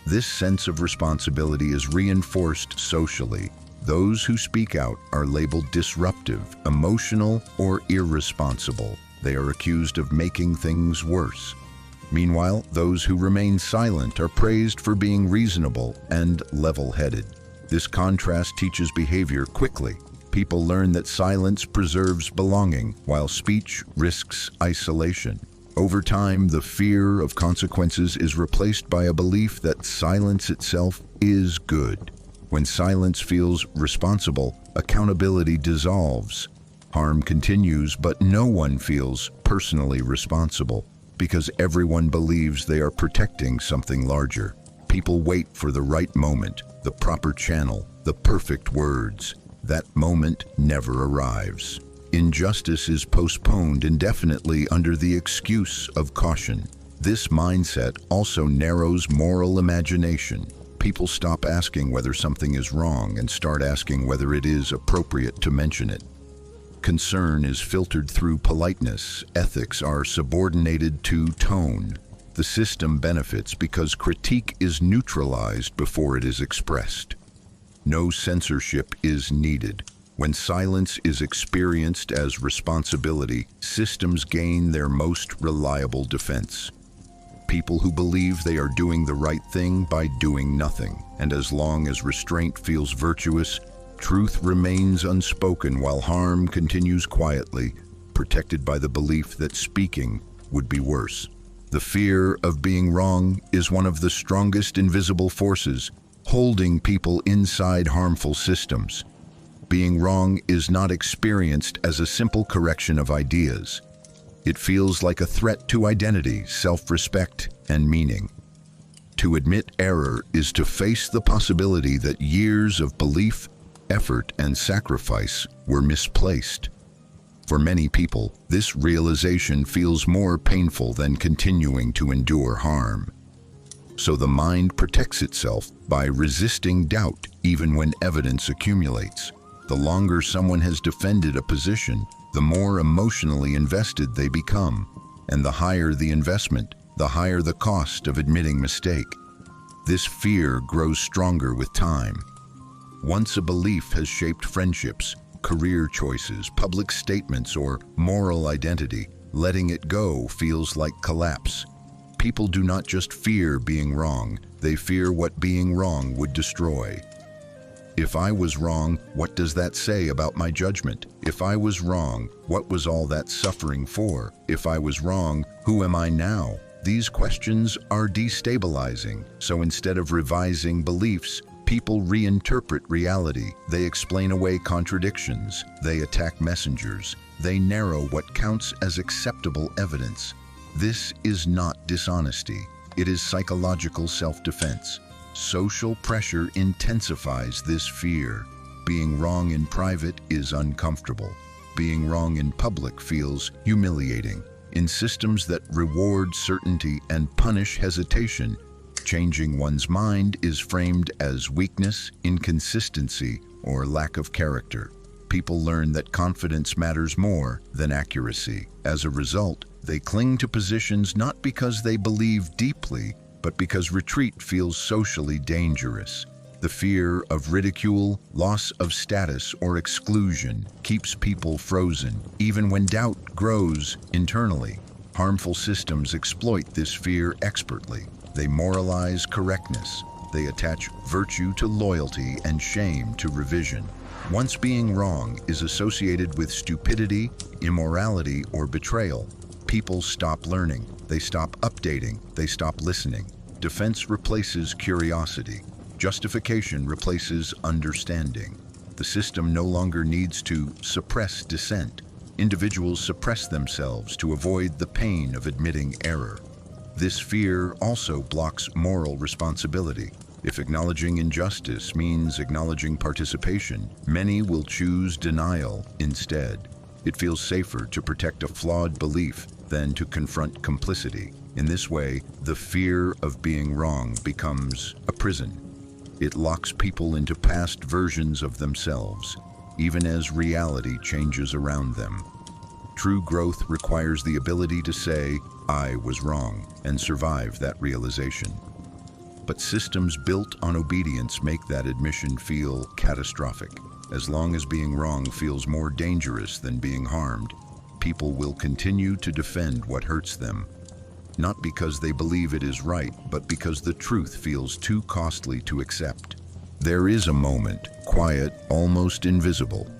This sense of responsibility is reinforced socially. Those who speak out are labeled disruptive, emotional, or irresponsible. They are accused of making things worse. Meanwhile, those who remain silent are praised for being reasonable and level-headed. This contrast teaches behavior quickly. People learn that silence preserves belonging, while speech risks isolation. Over time, the fear of consequences is replaced by a belief that silence itself is good. When silence feels responsible, accountability dissolves. Harm continues, but no one feels personally responsible because everyone believes they are protecting something larger. People wait for the right moment, the proper channel, the perfect words. That moment never arrives. Injustice is postponed indefinitely under the excuse of caution. This mindset also narrows moral imagination. People stop asking whether something is wrong and start asking whether it is appropriate to mention it. Concern is filtered through politeness. Ethics are subordinated to tone. The system benefits because critique is neutralized before it is expressed. No censorship is needed. When silence is experienced as responsibility, systems gain their most reliable defense. People who believe they are doing the right thing by doing nothing. And as long as restraint feels virtuous, truth remains unspoken while harm continues quietly, protected by the belief that speaking would be worse. The fear of being wrong is one of the strongest invisible forces holding people inside harmful systems. Being wrong is not experienced as a simple correction of ideas. It feels like a threat to identity, self-respect, and meaning. To admit error is to face the possibility that years of belief, effort, and sacrifice were misplaced. For many people, this realization feels more painful than continuing to endure harm. So the mind protects itself by resisting doubt even when evidence accumulates. The longer someone has defended a position, the more emotionally invested they become. And the higher the investment, the higher the cost of admitting mistake. This fear grows stronger with time. Once a belief has shaped friendships, career choices, public statements, or moral identity, letting it go feels like collapse. People do not just fear being wrong, they fear what being wrong would destroy. If I was wrong, what does that say about my judgment? If I was wrong, what was all that suffering for? If I was wrong, who am I now? These questions are destabilizing, so instead of revising beliefs, people reinterpret reality. They explain away contradictions. They attack messengers. They narrow what counts as acceptable evidence. This is not dishonesty. It is psychological self-defense. Social pressure intensifies this fear. Being wrong in private is uncomfortable. Being wrong in public feels humiliating. In systems that reward certainty and punish hesitation, changing one's mind is framed as weakness, inconsistency, or lack of character. People learn that confidence matters more than accuracy. As a result, they cling to positions not because they believe deeply, but because retreat feels socially dangerous. The fear of ridicule, loss of status, or exclusion keeps people frozen, even when doubt grows internally. Harmful systems exploit this fear expertly. They moralize correctness. They attach virtue to loyalty and shame to revision. Once being wrong is associated with stupidity, immorality, or betrayal, people stop learning. They stop updating. They stop listening. Defense replaces curiosity. Justification replaces understanding. The system no longer needs to suppress dissent. Individuals suppress themselves to avoid the pain of admitting error. This fear also blocks moral responsibility. If acknowledging injustice means acknowledging participation, many will choose denial instead. It feels safer to protect a flawed belief than to confront complicity. In this way, the fear of being wrong becomes a prison. It locks people into past versions of themselves, even as reality changes around them. True growth requires the ability to say, "I was wrong," and survive that realization. But systems built on obedience make that admission feel catastrophic. As long as being wrong feels more dangerous than being harmed, people will continue to defend what hurts them. Not because they believe it is right, but because the truth feels too costly to accept. There is a moment, quiet, almost invisible,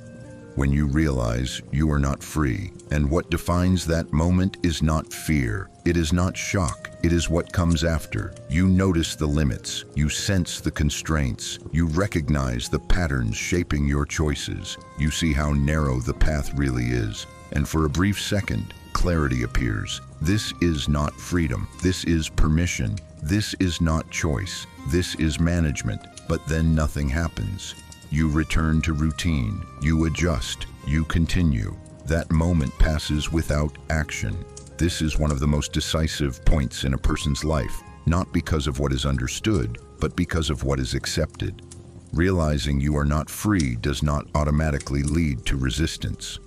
when you realize you are not free. And what defines that moment is not fear. It is not shock. It is what comes after. You notice the limits. You sense the constraints. You recognize the patterns shaping your choices. You see how narrow the path really is. And for a brief second, clarity appears. This is not freedom. This is permission. This is not choice. This is management. But then nothing happens. You return to routine. You adjust. You continue. That moment passes without action. This is one of the most decisive points in a person's life, not because of what is understood, but because of what is accepted. Realizing you are not free does not automatically lead to resistance.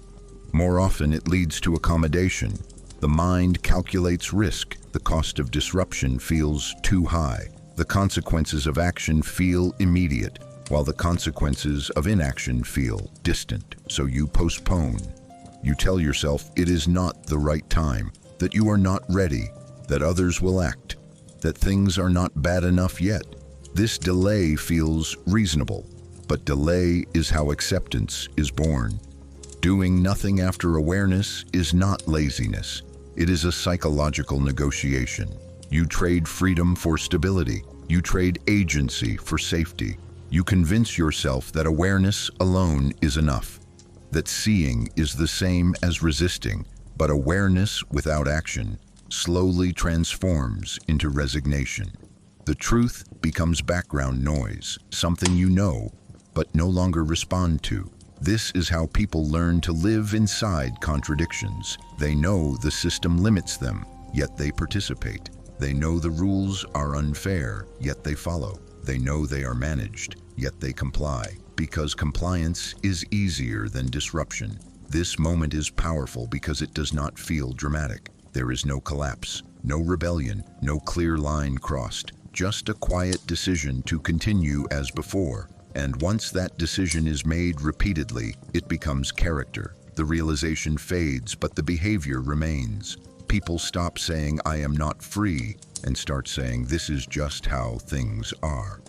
More often, it leads to accommodation. The mind calculates risk. The cost of disruption feels too high. The consequences of action feel immediate, while the consequences of inaction feel distant. So you postpone. You tell yourself it is not the right time, that you are not ready, that others will act, that things are not bad enough yet. This delay feels reasonable, but delay is how acceptance is born. Doing nothing after awareness is not laziness. It is a psychological negotiation. You trade freedom for stability. You trade agency for safety. You convince yourself that awareness alone is enough, that seeing is the same as resisting, but awareness without action slowly transforms into resignation. The truth becomes background noise, something you know, but no longer respond to. This is how people learn to live inside contradictions. They know the system limits them, yet they participate. They know the rules are unfair, yet they follow. They know they are managed, yet they comply, because compliance is easier than disruption. This moment is powerful because it does not feel dramatic. There is no collapse, no rebellion, no clear line crossed, just a quiet decision to continue as before. And once that decision is made repeatedly, it becomes character. The realization fades, but the behavior remains. People stop saying, "I am not free," and start saying, "This is just how things are."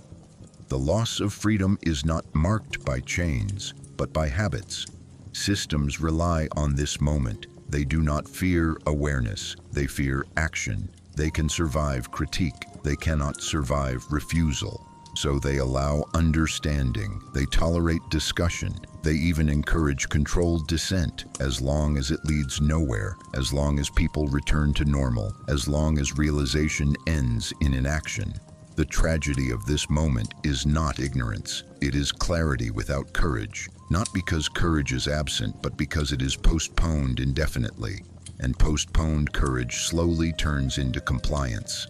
The loss of freedom is not marked by chains, but by habits. Systems rely on this moment. They do not fear awareness. They fear action. They can survive critique. They cannot survive refusal. So they allow understanding. They tolerate discussion. They even encourage controlled dissent, as long as it leads nowhere, as long as people return to normal, as long as realization ends in inaction. The tragedy of this moment is not ignorance. It is clarity without courage. Not because courage is absent, but because it is postponed indefinitely. And postponed courage slowly turns into compliance.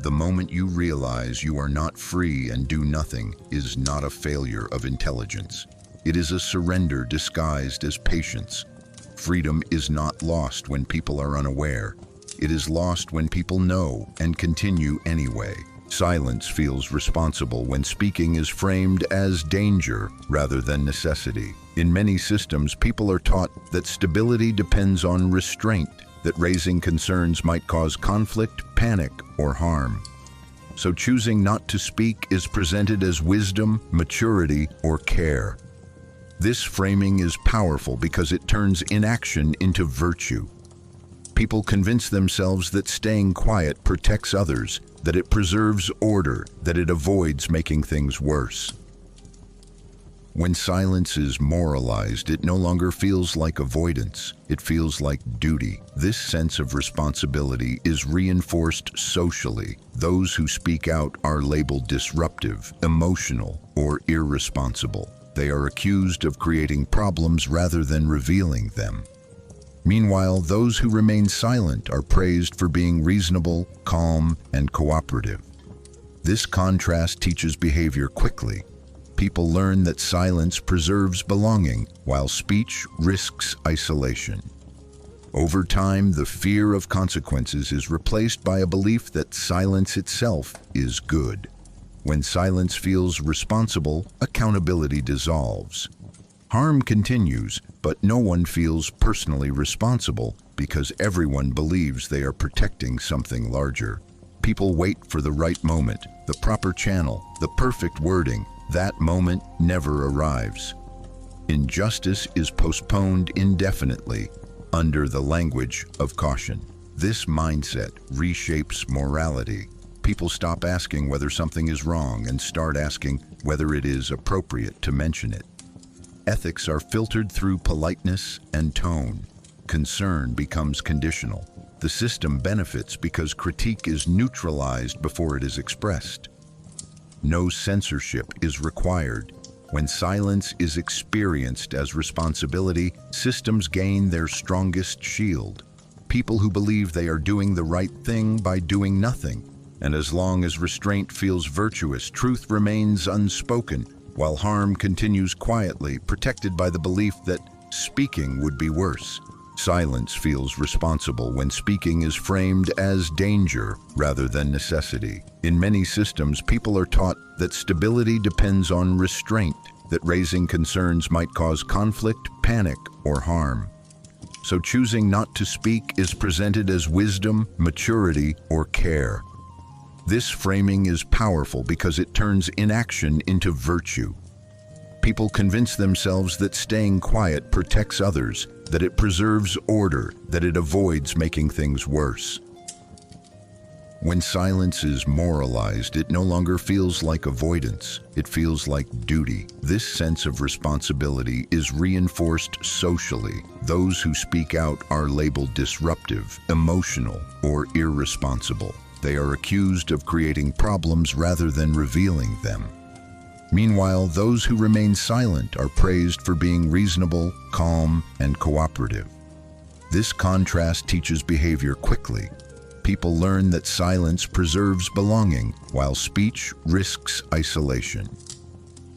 The moment you realize you are not free and do nothing is not a failure of intelligence. It is a surrender disguised as patience. Freedom is not lost when people are unaware. It is lost when people know and continue anyway. Silence feels responsible when speaking is framed as danger rather than necessity. In many systems, people are taught that stability depends on restraint, that raising concerns might cause conflict, panic, or harm. So choosing not to speak is presented as wisdom, maturity, or care. This framing is powerful because it turns inaction into virtue. People convince themselves that staying quiet protects others, that it preserves order, that it avoids making things worse. When silence is moralized, it no longer feels like avoidance. It feels like duty. This sense of responsibility is reinforced socially. Those who speak out are labeled disruptive, emotional, or irresponsible. They are accused of creating problems rather than revealing them. Meanwhile, those who remain silent are praised for being reasonable, calm, and cooperative. This contrast teaches behavior quickly. People learn that silence preserves belonging, while speech risks isolation. Over time, the fear of consequences is replaced by a belief that silence itself is good. When silence feels responsible, accountability dissolves. Harm continues, but no one feels personally responsible because everyone believes they are protecting something larger. People wait for the right moment, the proper channel, the perfect wording. That moment never arrives. Injustice is postponed indefinitely under the language of caution. This mindset reshapes morality. People stop asking whether something is wrong and start asking whether it is appropriate to mention it. Ethics are filtered through politeness and tone. Concern becomes conditional. The system benefits because critique is neutralized before it is expressed. No censorship is required. When silence is experienced as responsibility, systems gain their strongest shield. People who believe they are doing the right thing by doing nothing. And as long as restraint feels virtuous, truth remains unspoken, while harm continues quietly, protected by the belief that speaking would be worse. Silence feels responsible when speaking is framed as danger rather than necessity. In many systems, people are taught that stability depends on restraint, that raising concerns might cause conflict, panic, or harm. So choosing not to speak is presented as wisdom, maturity, or care. This framing is powerful because it turns inaction into virtue. People convince themselves that staying quiet protects others, that it preserves order, that it avoids making things worse. When silence is moralized, it no longer feels like avoidance. It feels like duty. This sense of responsibility is reinforced socially. Those who speak out are labeled disruptive, emotional, or irresponsible. They are accused of creating problems rather than revealing them. Meanwhile, those who remain silent are praised for being reasonable, calm, and cooperative. This contrast teaches behavior quickly. People learn that silence preserves belonging, while speech risks isolation.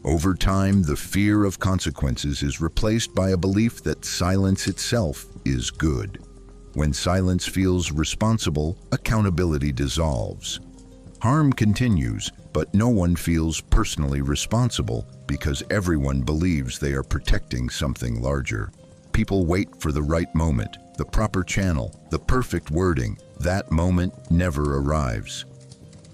Over time, the fear of consequences is replaced by a belief that silence itself is good. When silence feels responsible, accountability dissolves. Harm continues, but no one feels personally responsible because everyone believes they are protecting something larger. People wait for the right moment, the proper channel, the perfect wording. That moment never arrives.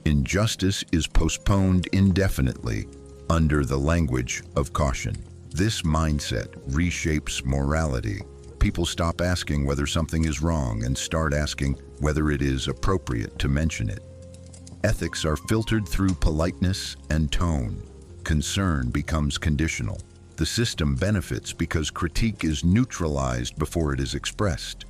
Injustice is postponed indefinitely under the language of caution. This mindset reshapes morality. People stop asking whether something is wrong and start asking whether it is appropriate to mention it. Ethics are filtered through politeness and tone. Concern becomes conditional. The system benefits because critique is neutralized before it is expressed.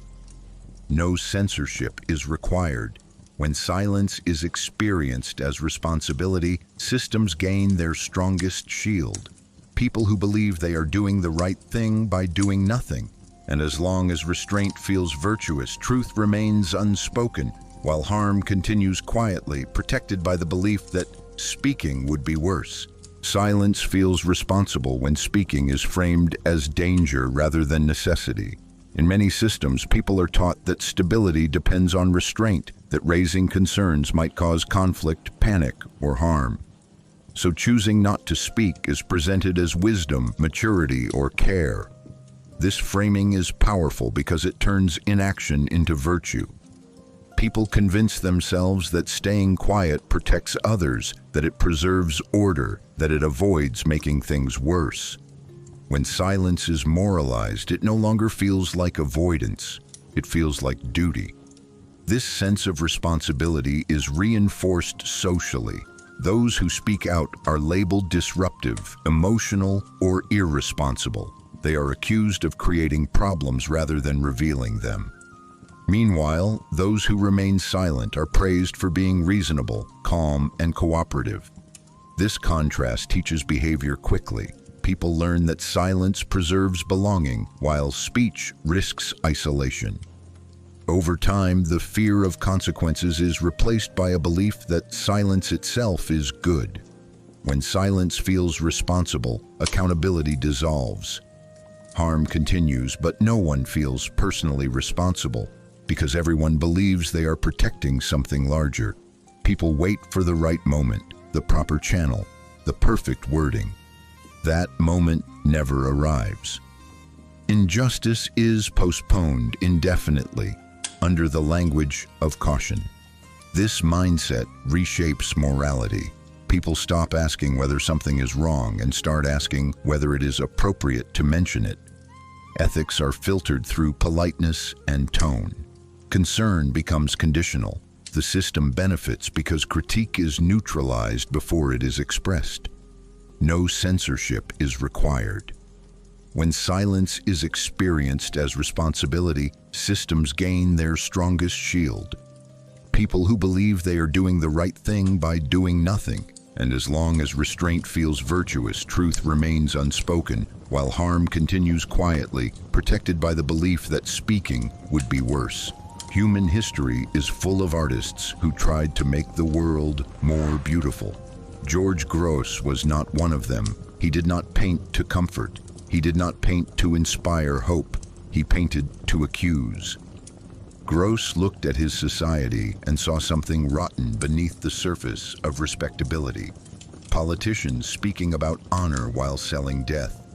No censorship is required. When silence is experienced as responsibility, systems gain their strongest shield. People who believe they are doing the right thing by doing nothing. And as long as restraint feels virtuous, truth remains unspoken, while harm continues quietly, protected by the belief that speaking would be worse. Silence feels responsible when speaking is framed as danger rather than necessity. In many systems, people are taught that stability depends on restraint, that raising concerns might cause conflict, panic, or harm. So choosing not to speak is presented as wisdom, maturity, or care. This framing is powerful because it turns inaction into virtue. People convince themselves that staying quiet protects others, that it preserves order, that it avoids making things worse. When silence is moralized, it no longer feels like avoidance, it feels like duty. This sense of responsibility is reinforced socially. Those who speak out are labeled disruptive, emotional, or irresponsible. They are accused of creating problems rather than revealing them. Meanwhile, those who remain silent are praised for being reasonable, calm, and cooperative. This contrast teaches behavior quickly. People learn that silence preserves belonging, while speech risks isolation. Over time, the fear of consequences is replaced by a belief that silence itself is good. When silence feels responsible, accountability dissolves. Harm continues, but no one feels personally responsible because everyone believes they are protecting something larger. People wait for the right moment, the proper channel, the perfect wording. That moment never arrives. Injustice is postponed indefinitely under the language of caution. This mindset reshapes morality. People stop asking whether something is wrong and start asking whether it is appropriate to mention it. Ethics are filtered through politeness and tone. Concern becomes conditional. The system benefits because critique is neutralized before it is expressed. No censorship is required. When silence is experienced as responsibility, systems gain their strongest shield. People who believe they are doing the right thing by doing nothing, and as long as restraint feels virtuous, truth remains unspoken, while harm continues quietly, protected by the belief that speaking would be worse. Human history is full of artists who tried to make the world more beautiful. George Grosz was not one of them. He did not paint to comfort. He did not paint to inspire hope. He painted to accuse. Grosz looked at his society and saw something rotten beneath the surface of respectability. Politicians speaking about honor while selling death.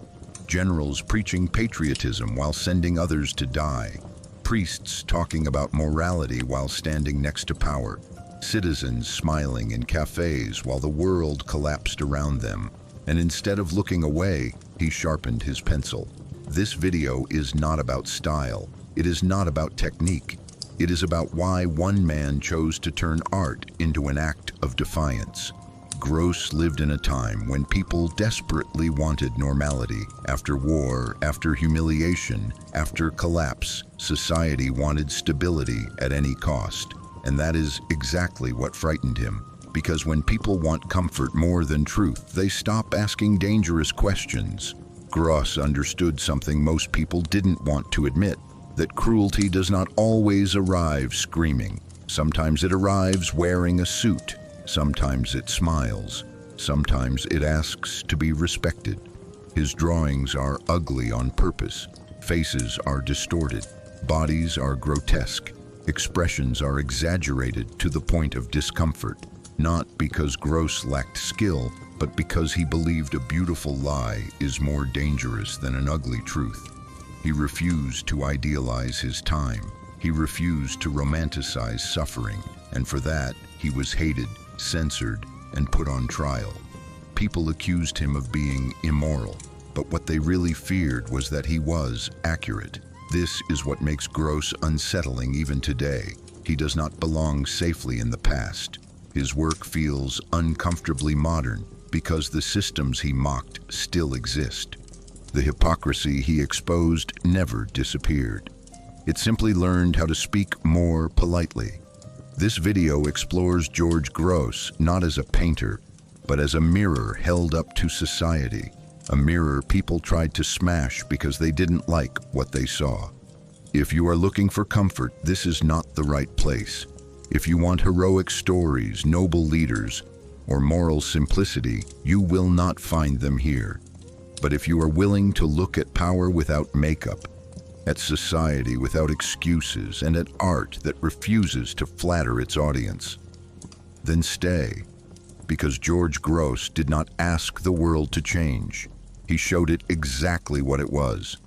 Generals preaching patriotism while sending others to die. Priests talking about morality while standing next to power. Citizens smiling in cafes while the world collapsed around them. And instead of looking away, he sharpened his pencil. This video is not about style. It is not about technique. It is about why one man chose to turn art into an act of defiance. Grosz lived in a time when people desperately wanted normality. After war, after humiliation, after collapse, society wanted stability at any cost. And that is exactly what frightened him. Because when people want comfort more than truth, they stop asking dangerous questions. Gross understood something most people didn't want to admit, that cruelty does not always arrive screaming. Sometimes it arrives wearing a suit. Sometimes it smiles. Sometimes it asks to be respected. His drawings are ugly on purpose. Faces are distorted. Bodies are grotesque. Expressions are exaggerated to the point of discomfort. Not because Gross lacked skill, but because he believed a beautiful lie is more dangerous than an ugly truth. He refused to idealize his time. He refused to romanticize suffering, and for that, he was hated, censored, and put on trial. People accused him of being immoral, but what they really feared was that he was accurate. This is what makes Gross unsettling even today. He does not belong safely in the past. His work feels uncomfortably modern because the systems he mocked still exist. The hypocrisy he exposed never disappeared. It simply learned how to speak more politely. This video explores George Gross not as a painter, but as a mirror held up to society. A mirror people tried to smash because they didn't like what they saw. If you are looking for comfort, this is not the right place. If you want heroic stories, noble leaders, or moral simplicity, you will not find them here. But if you are willing to look at power without makeup, at society without excuses, and at art that refuses to flatter its audience, then stay. Because George Gross did not ask the world to change. He showed it exactly what it was.